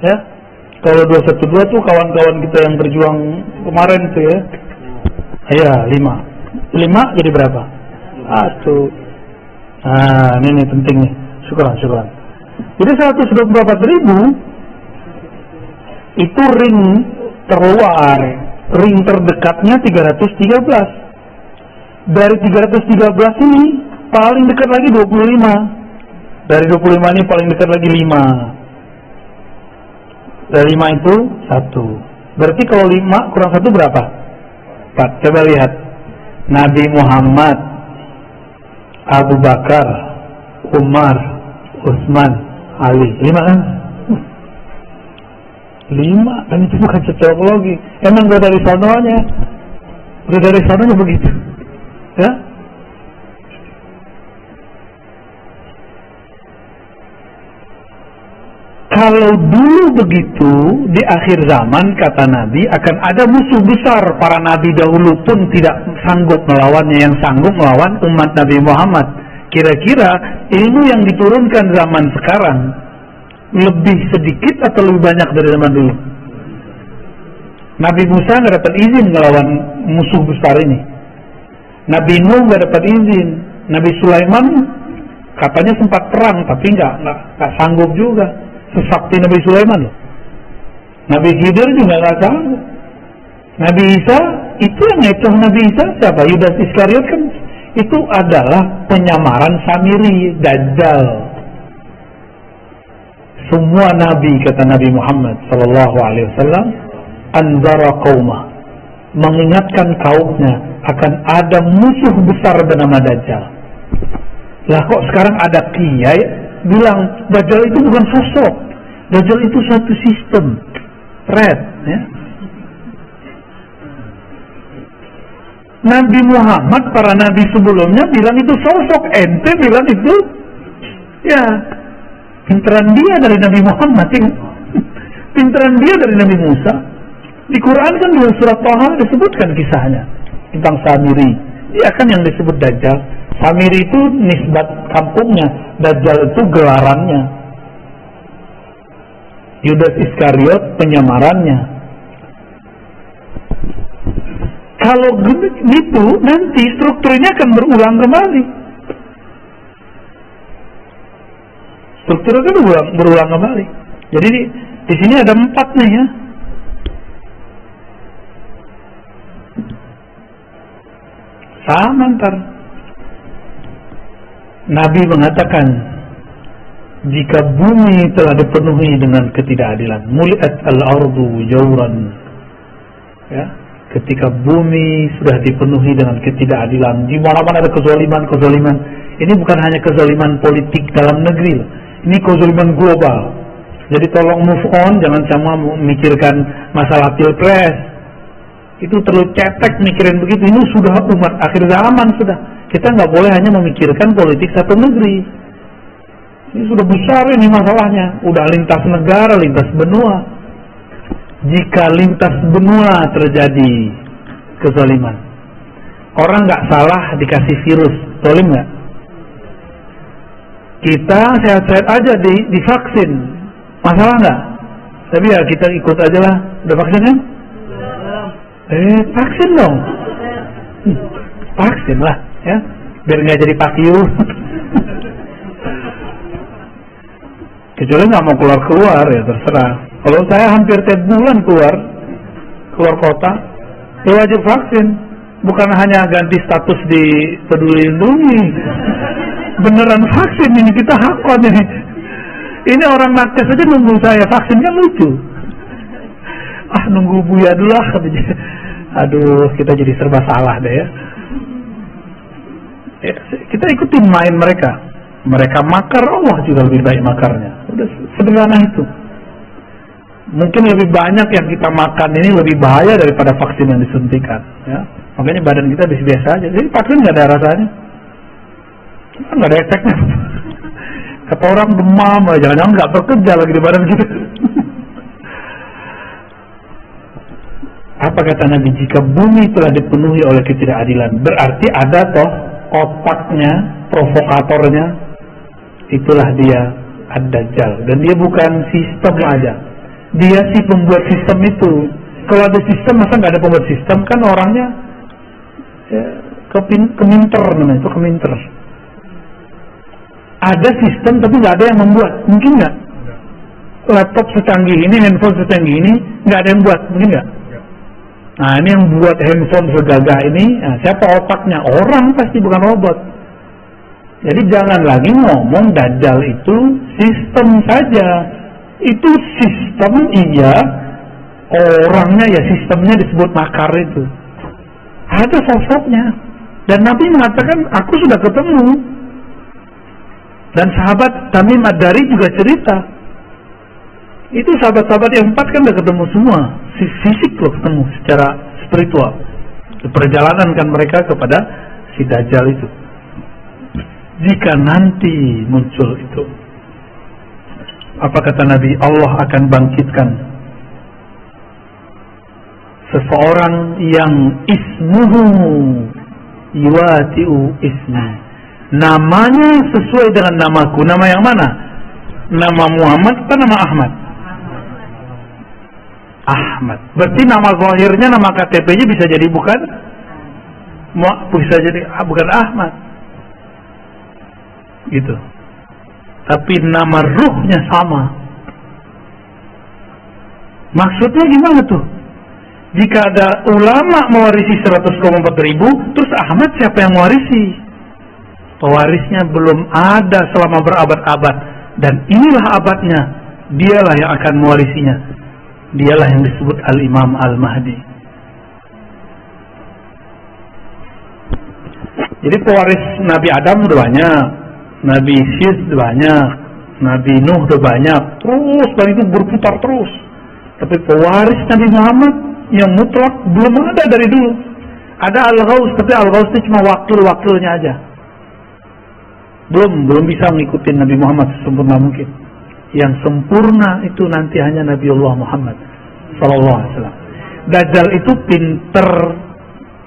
Ya. Kalau 212 tuh kawan-kawan kita yang berjuang kemarin tuh ya. Ya, 5. 5 jadi berapa? 1. Nah, ini penting nih. Syukuran. Jadi 124.000 itu ring terluar, ring terdekatnya 313. Dari 313 ini paling dekat lagi 25. Dari 25 ini paling dekat lagi 5. Dari 5 itu 1. Berarti kalau 5 kurang 1 berapa? 4. Coba lihat. Nabi Muhammad, Abu Bakar, Umar, Utsman, Ali. 5 kan? 5. Dan itu bukan cocok lagi. Emang udah dari sananya. Udah dari sananya begitu. Ya? Kalau dulu begitu, di akhir zaman kata Nabi akan ada musuh besar. Para Nabi dahulu pun tidak sanggup melawannya, yang sanggup melawan umat Nabi Muhammad. Kira-kira ilmu yang diturunkan zaman sekarang lebih sedikit atau lebih banyak dari zaman dulu? Nabi Musa nggak dapat izin melawan musuh besar ini. Nabi Nuh nggak dapat izin. Nabi Sulaiman katanya sempat perang, tapi nggak sanggup juga. Sesakti Nabi Sulaiman loh. Nabi Khidir juga nggak sanggup. Nabi Isa, itu yang ngecoh Nabi Isa siapa? Yudas Iskariot kan. Itu adalah penyamaran Samiri, Dajjal. Semua Nabi, kata Nabi Muhammad Sallallahu Alaihi Wasallam, anzara qaumah, mengingatkan kaumnya akan ada musuh besar bernama Dajjal. Lah kok sekarang ada kiai bilang Dajjal itu bukan sosok, Dajjal itu satu sistem, threat, ya. Nabi Muhammad, para nabi sebelumnya bilang itu sosok, ente bilang itu, ya, pinteran dia dari Nabi Muhammad, ya. Pinteran dia dari Nabi Musa. Di Quran kan di surat Taha disebutkan kisahnya tentang Samiri. Dia kan yang disebut Dajjal. Samiri itu nisbat kampungnya, Dajjal itu gelarannya. Yudas Iskariot penyamarannya. Kalau gitu nanti strukturnya akan berulang kembali. Strukturnya kan berulang kembali. Jadi di sini ada 4 nih ya. Sama ntar. Nabi mengatakan, jika bumi telah dipenuhi dengan ketidakadilan, muliat al-ardu jawran, ya, ketika bumi sudah dipenuhi dengan ketidakadilan, di mana-mana ada kezaliman, ini bukan hanya kezaliman politik dalam negeri, ini kezaliman global. Jadi tolong move on, jangan sama memikirkan masalah pilpres. Itu terlalu cetek mikirin begitu. Ini sudah umat akhir zaman sudah. Kita nggak boleh hanya memikirkan politik satu negeri. Ini sudah besar ini masalahnya. Udah lintas negara, lintas benua. jika lintas benua terjadi kezaliman. Orang nggak salah dikasih virus, zalim nggak? Kita sehat-sehat aja divaksin, masalah nggak? Tapi ya kita ikut aja lah. Udah vaksin kan? Vaksin dong. Vaksin lah, ya, biar nggak jadi pakiu. Kecuali nggak mau keluar ya terserah. Kalau saya hampir tiap bulan keluar kota, ya wajib vaksin. Bukan hanya ganti status di Peduli Lindungi, beneran vaksin ini, kita hakon ini. Ini orang nakes aja nunggu saya vaksin, kan lucu. Nunggu Buya dulu lah. Aduh, kita jadi serba salah deh ya. Kita ikutin main mereka. Mereka makar, Allah juga lebih baik makarnya. Udah sederhana itu. Mungkin lebih banyak yang kita makan ini lebih bahaya daripada vaksin yang disuntikan, ya. Makanya badan kita biasa aja. Jadi vaksin nggak ada rasanya, nggak ada efeknya. Kata orang demam, jangan-jangan nggak bekerja lagi di badan kita. Apa kata Nabi? Jika bumi telah dipenuhi oleh ketidakadilan, berarti ada toh otaknya, provokatornya, itulah dia Ad-Dajjal. Dan dia bukan sistem aja, dia si pembuat sistem itu. Kalau ada sistem, masa nggak ada pembuat sistem? Kan orangnya ya, keminter namanya itu, keminter. Ada sistem tapi nggak ada yang membuat, mungkin nggak? Laptop secanggih ini, handphone secanggih ini, nggak ada yang buat, mungkin nggak? Nah, ini yang buat handphone segagah ini, nah, siapa otaknya? Orang pasti, bukan robot. Jadi jangan lagi ngomong Dajjal itu sistem saja. Itu sistem iya, orangnya ya sistemnya disebut makar itu. Ada sosoknya. Dan Nabi mengatakan, aku sudah ketemu. Dan sahabat Tamim Ad-Dari juga cerita. Itu sahabat-sahabat yang 4 kan udah ketemu semua. Fisik loh ketemu secara spiritual. Perjalanan kan mereka kepada si Dajjal itu. Jika nanti muncul itu, apa kata Nabi? Allah akan bangkitkan seseorang yang ismuhu yuwati'u ismi, namanya sesuai dengan namaku. Nama yang mana? Nama Muhammad atau nama Ahmad? Ahmad. Berarti nama zahirnya, nama KTP-nya bisa jadi bukan bukan Ahmad gitu, tapi nama ruhnya sama. Maksudnya gimana tuh? Jika ada ulama mewarisi 100,4 ribu, terus Ahmad siapa yang mewarisi? Pewarisnya belum ada selama berabad-abad, dan inilah abadnya. Dialah yang akan mewarisinya. Dialah yang disebut Al-Imam Al-Mahdi. Jadi pewaris Nabi Adam udah banyak, Nabi Syed udah banyak, Nabi Nuh udah banyak, terus dan itu berputar terus. Tapi pewaris Nabi Muhammad yang mutlak belum ada dari dulu. Ada Al-Ghaus, tapi Al-Ghaus itu cuma wakil-wakilnya aja. Belum bisa ngikutin Nabi Muhammad sesempurna mungkin. Yang sempurna itu nanti hanya Nabiullah Muhammad sallallahu alaihi wasallam. Dajjal itu pinter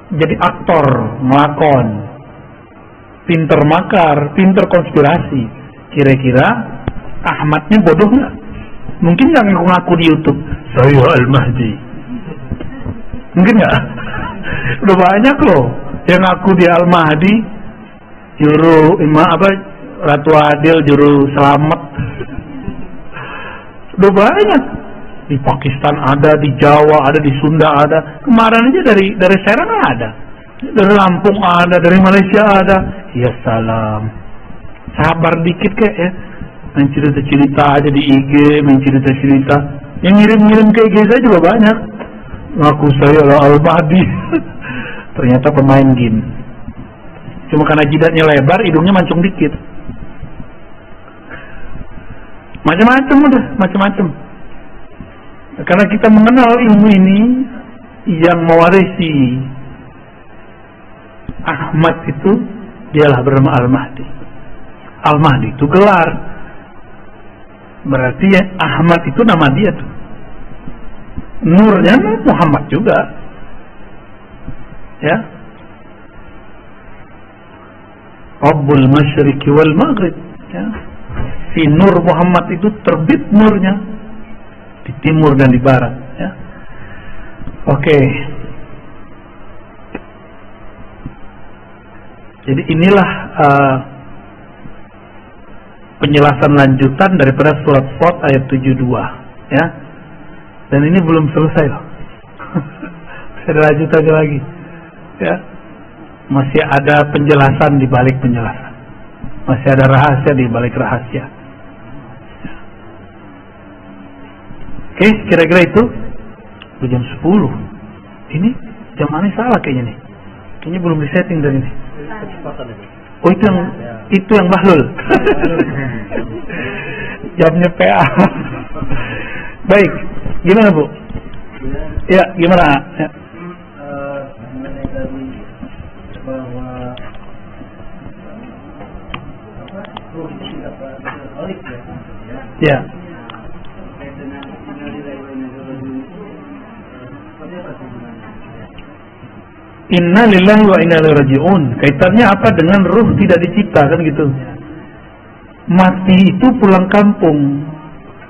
jadi aktor, melakon, pinter makar, pinter konspirasi. Kira-kira Ahmadnya bodoh nggak? Mungkin nggak ngaku-ngaku di YouTube saya Al-Mahdi. Mungkin nggak? Udah banyak loh yang ngaku di Al-Mahdi, juru Ratu Adil, juru selamat. Udah banyak. Di Pakistan ada, di Jawa ada, di Sunda ada. Kemarin aja dari Serang ada, dari Lampung ada, dari Malaysia ada. Ya salam. Sabar dikit kek ya. Main cerita-cerita aja di IG, main cerita-cerita. Yang ngirim-ngirim ke IG saya juga banyak. Ngaku saya lah Al-Mahdi. Ternyata pemain game. Cuma karena jidatnya lebar, hidungnya mancung dikit. Macam-macam udah, macam-macam. Karena kita mengenal ilmu ini, yang mewarisi Ahmad itu dialah bernama Al-Mahdi. Al-Mahdi itu gelar. Berarti ya, Ahmad itu nama dia tuh. Nurnya Muhammad juga. Ya. Rabbul Masyriqi wal Maghrib, ya. Si nur Muhammad itu terbit nurnya di timur dan di barat, ya. Oke. Jadi inilah penjelasan lanjutan daripada surat Shad ayat 72, ya. Dan ini belum selesai loh. Masih ada lanjutannya lagi, ya. Masih ada penjelasan di balik penjelasan. Masih ada rahasia di balik rahasia. Oke, kira-kira itu jam 10. Ini jam mana salah kayaknya nih. Kayaknya belum disetting dari ini. Oh, itu yang Bahlul. Jamnya PA. Baik, gimana Bu? Ya, gimana? Ya. Ya. Inna lillahi wa inna ilaihi raji'un. Kaitannya apa dengan ruh tidak dicipta, kan gitu. Mati itu pulang kampung.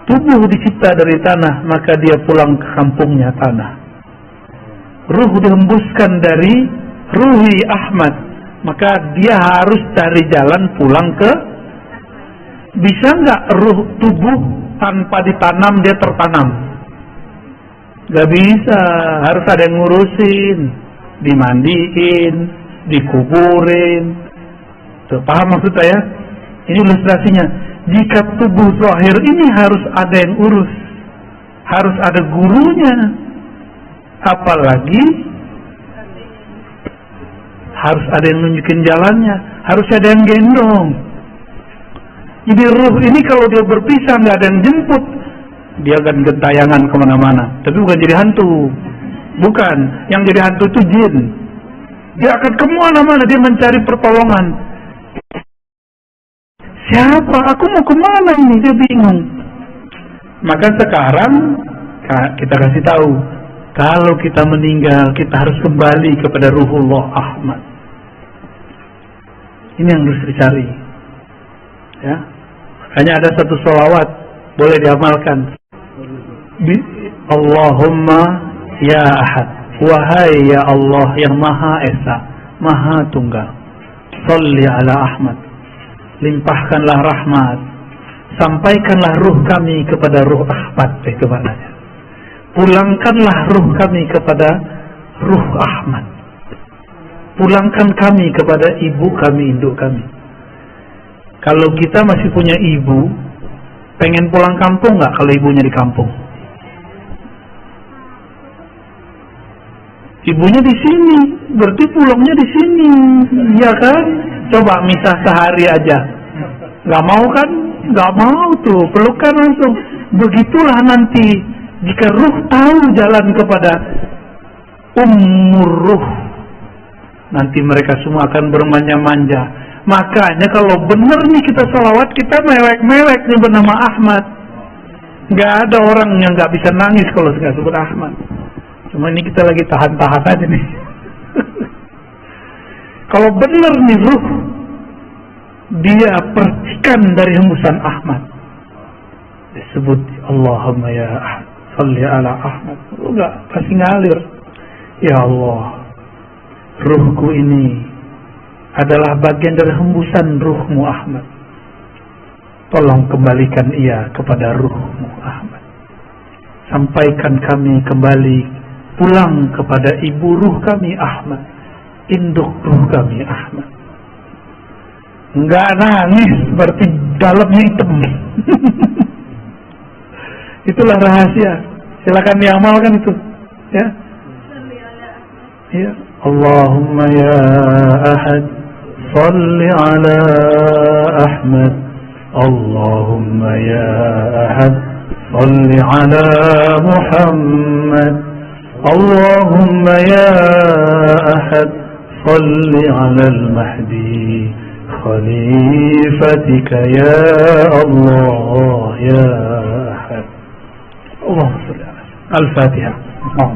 Tubuh dicipta dari tanah, maka dia pulang ke kampungnya tanah. Ruh dihembuskan dari ruhi Ahmad, maka dia harus cari jalan pulang ke. Bisa nggak ruh tubuh tanpa ditanam dia tertanam? Gak bisa, harus ada yang ngurusin, dimandiin, dikuburin. Tuh, paham maksud saya? Ini ilustrasinya. Jika tubuh zahir ini harus ada yang urus, harus ada gurunya, apalagi harus ada yang nunjukin jalannya, harus ada yang gendong. Jadi ruh ini kalau dia berpisah nggak ada yang jemput, dia akan gentayangan kemana-mana. Tapi bukan jadi hantu, bukan. Yang jadi hantu itu jin. Dia akan kemana-mana, dia mencari pertolongan. Siapa? Aku mau kemana ini? Dia bingung. Maka sekarang kita kasih tahu, kalau kita meninggal, kita harus kembali kepada Ruhullah Ahmad. Ini yang harus dicari. Ya. Makanya ada satu sholawat, boleh diamalkan. Allahumma ya Ahad, wahai ya Allah yang Maha Esa, Maha Tunggal, Sholli ala Ahmad, limpahkanlah rahmat, sampaikanlah ruh kami kepada ruh Ahmad. Itu maknanya. Pulangkanlah ruh kami kepada ruh Ahmad. Pulangkan kami kepada ibu kami, induk kami. Kalau kita masih punya ibu, pengen pulang kampung nggak kalau ibunya di kampung? Ibunya di sini, berarti pulangnya di sini, ya kan? Coba misah sehari aja, nggak mau kan? Nggak mau tuh, pelukan langsung. Begitulah nanti jika ruh tahu jalan kepada ruh, nanti mereka semua akan bermanja-manja. Makanya kalau benar nih kita salawat, kita mewek-mewek nyebut nama Ahmad. Nggak ada orang yang nggak bisa nangis kalau nggak sebut Ahmad. Cuma ini kita lagi tahan-tahan aja nih. Kalau benar nih ruh, dia percikan dari hembusan Ahmad. Disebut Allahumma ya Ahmad, Sholli ala Ahmad. Lu nggak pasti ngalir. Ya Allah, ruhku ini adalah bagian dari hembusan ruhmu Ahmad. Tolong kembalikan ia kepada ruhmu Ahmad. Sampaikan kami kembali pulang kepada ibu ruh kami Ahmad, induk ruh kami Ahmad. Enggak nangis, berarti dalamnya hitam. Itulah rahasia. Silakan diamalkan itu, ya. Ya, Allahumma ya Ahad, Sholli ala Ahmad. Allahumma ya Ahad, Sholli ala Muhammad. Allahumma ya Ahad, Sholli ala al-Mahdi, Khalifatika ya Allah ya Ahad. Allahumma sholli ala Al-Fatihah. Oh,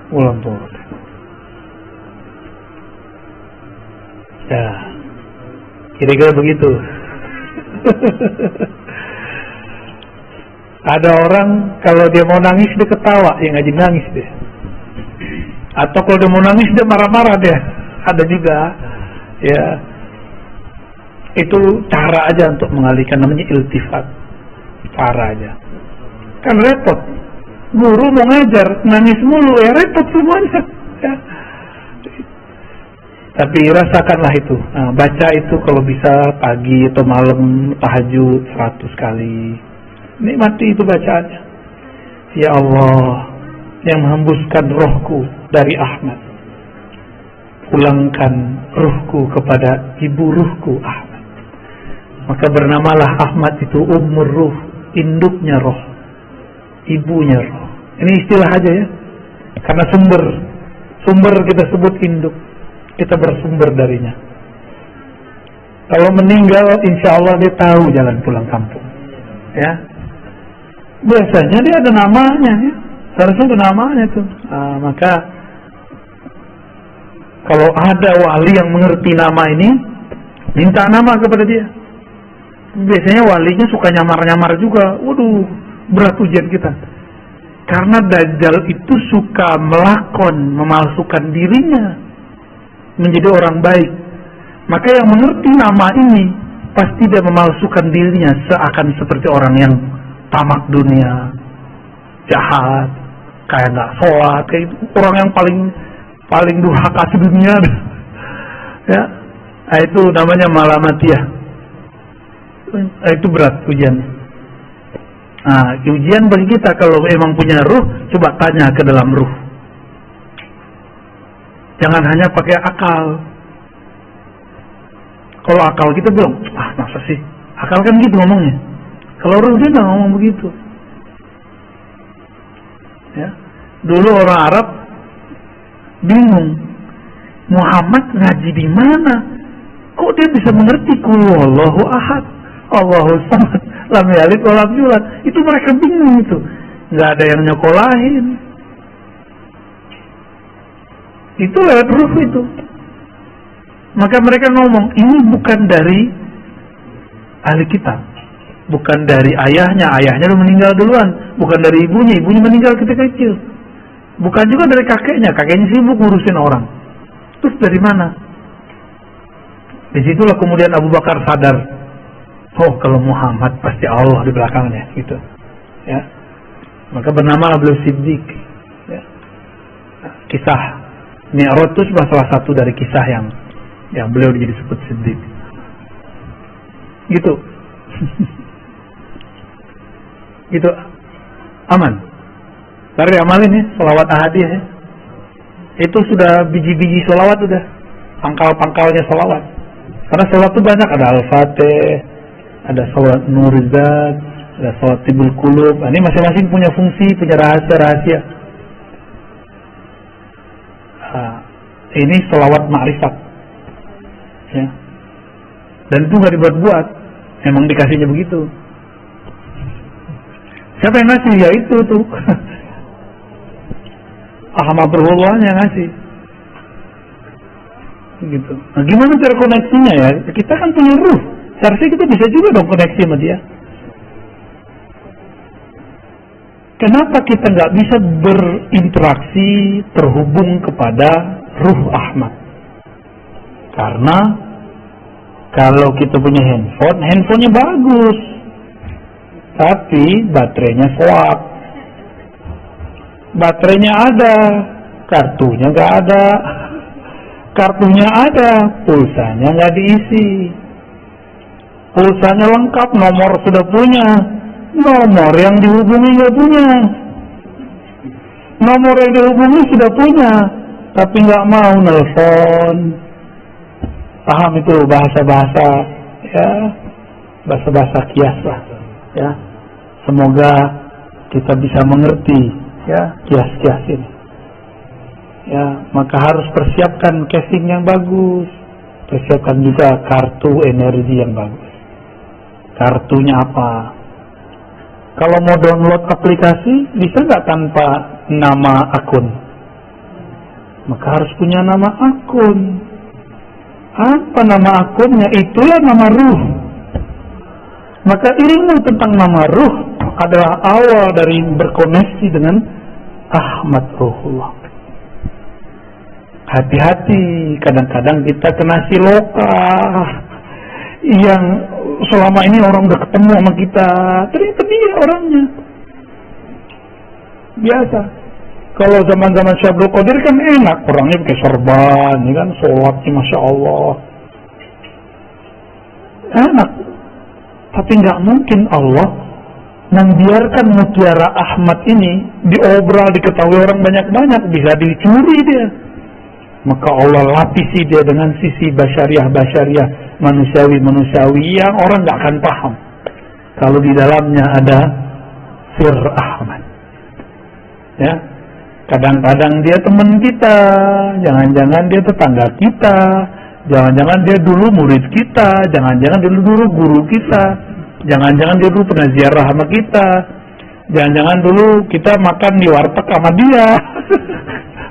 ulang turun. Ya, kira-kira begitu. Ada orang kalau dia mau nangis dia ketawa, yang ngaji nangis dia. Atau kalau dia mau nangis dia marah-marah dia. Ada juga, ya. Itu cara aja untuk mengalihkan, namanya iltifat. Cara aja. Kan repot. Guru mau ngajar, nangis mulu, ya repot semuanya. Ya. Tapi rasakanlah itu. Nah, baca itu kalau bisa pagi atau malam tahajud 100 kali. Nikmati itu bacaannya. Ya Allah, yang menghembuskan rohku dari Ahmad, pulangkan ruhku kepada ibu ruhku Ahmad. Maka bernamalah Ahmad itu ummur ruh, induknya roh, ibunya roh. Ini istilah aja ya, karena sumber kita sebut induk, kita bersumber darinya. Kalau meninggal, insya Allah dia tahu jalan pulang kampung. Ya, biasanya dia ada namanya ya. Seharusnya ada namanya tuh. Maka kalau ada wali yang mengerti nama ini, minta nama kepada dia. Biasanya walinya suka nyamar-nyamar juga. Waduh, berat ujian kita. Karena Dajjal itu suka melakon, memalsukan dirinya menjadi orang baik. Maka yang mengerti nama ini pasti dia memalsukan dirinya seakan seperti orang yang tamak dunia, jahat, kayak nggak sholat, kayak orang yang paling durhaka sedunia. Ya, itu namanya malamatiyah. Itu berat ujiannya. Nah, ujian bagi kita kalau emang punya ruh, coba tanya ke dalam ruh. Jangan hanya pakai akal. Kalau akal kita bilang, masa sih? Akal kan gitu ngomongnya. Kalau ruh dia nggak ngomong begitu. Ya. Dulu orang Arab bingung, Muhammad ngaji di mana? Kok dia bisa mengerti qul huwallahu ahad, Allahu samad, lam yalid wa lam yulad? Itu mereka bingung itu. Nggak ada yang nyokolahin. Itu lewat ruh itu. Maka mereka ngomong, ini bukan dari ahli kitab, bukan dari ayahnya udah meninggal duluan, bukan dari ibunya meninggal ketika kecil, bukan juga dari kakeknya sibuk ngurusin orang. Terus dari mana? Disitulah kemudian Abu Bakar sadar, oh kalau Muhammad pasti Allah di belakangnya, gitu. Ya, maka bernamalah beliau Siddiq. Ya. Kisah Mi'raj itu salah satu dari kisah yang beliau jadi disebut Siddiq. Gitu. Gitu. Aman. Mari amalin ya, sholawat ahadiyah ya. Itu sudah biji-biji sholawat, udah pangkal-pangkalnya sholawat. Karena sholawat itu banyak, ada Al-Fatih, ada sholawat Nurizat, ada sholawat Tibul Qulub. Ini masing-masing punya fungsi, punya rahasia-rahasia. Ini sholawat ma'rifat. Ya. Dan itu nggak dibuat-buat, emang dikasihnya begitu. Siapa yang ngasih? Ya itu tuh Ahmad Ruhullah yang ngasih. Gitu. Nah, gimana cara koneksinya ya? Kita kan punya ruh, seharusnya kita bisa juga dong koneksi sama dia. Kenapa kita nggak bisa berinteraksi, terhubung kepada ruh Ahmad? Karena kalau kita punya handphonenya bagus, tapi baterainya swap. Baterainya ada, kartunya nggak ada. Kartunya ada, pulsanya nggak diisi. Pulsanya lengkap, nomor sudah punya, nomor yang dihubungi nggak punya. Nomor yang dihubungi sudah punya, tapi nggak mau nelpon. Paham itu bahasa-bahasa, ya, bahasa-bahasa kias lah, ya. Semoga kita bisa mengerti, ya, kias-kias ini. Ya, maka harus persiapkan casing yang bagus. Terus siapkan juga kartu energi yang bagus. Kartunya apa? Kalau mau download aplikasi, bisa nggak tanpa nama akun? Maka harus punya nama akun. Apa nama akunnya? Itulah nama ruh. Maka ilmu tentang nama ruh adalah awal dari berkoneksi dengan Ahmad Ruhullah. Hati-hati, kadang-kadang kita kena siloka yang selama ini orang udah ketemu sama kita, ternyata dia orangnya. Biasa. Kalau zaman-zaman Syekh Abdul Qadir kan enak, orangnya pakai serban, ya kan, sholatnya Masya Allah. Enak. Tapi nggak mungkin Allah membiarkan mutiara Ahmad ini diobral, diketahui orang banyak-banyak, bisa dicuri dia. Maka Allah lapisi dia dengan sisi basyariah, manusiawi yang orang nggak akan paham. Kalau di dalamnya ada Sir Ahmad. Ya, kadang-kadang dia teman kita, jangan-jangan dia tetangga kita, jangan-jangan dia dulu murid kita, jangan-jangan dia dulu guru kita, jangan-jangan dia dulu pernah ziarah sama kita, jangan-jangan dulu kita makan di warteg sama dia.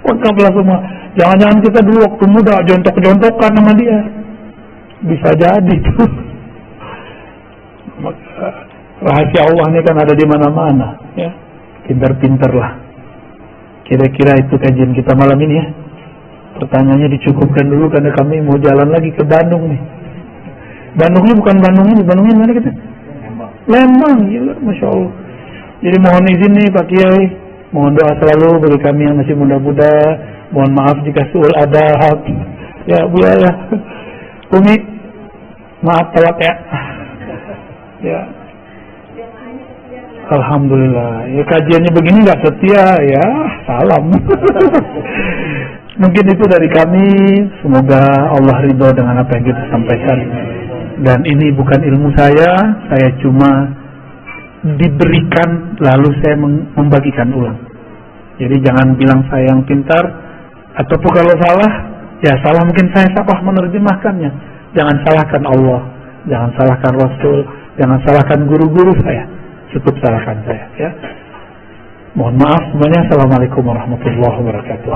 Lengkaplah semua. Jangan-jangan kita dulu waktu muda jontok-jontokan sama dia. Bisa jadi tuh. Rahasia Allah ini kan ada di mana-mana, ya. Pintar-pintarlah. Kira-kira itu kajian kita malam ini ya. Pertanyaannya dicukupkan dulu karena kami mau jalan lagi ke Bandung nih. Bandungnya bukan Bandung ini, Bandungnya mana kita? Lembang, gila, Masya Allah. Jadi mohon izin nih Pak Kiai, mohon doa selalu bagi kami yang masih muda-muda. Mohon maaf jika suul adab. Ya Bu ya. Umi, maaf telat ya. Ya. Alhamdulillah. Ya kajiannya begini nggak setia ya, salam. Mungkin itu dari kami. Semoga Allah ridho dengan apa yang kita sampaikan. Dan ini bukan ilmu saya cuma diberikan lalu saya membagikan ulang. Jadi jangan bilang saya yang pintar, ataupun kalau salah, ya salah mungkin saya salah menerjemahkannya. Jangan salahkan Allah, jangan salahkan Rasul, jangan salahkan guru-guru saya. Cukup salahkan saya, ya. Mohon maaf semuanya. Assalamualaikum warahmatullahi wabarakatuh.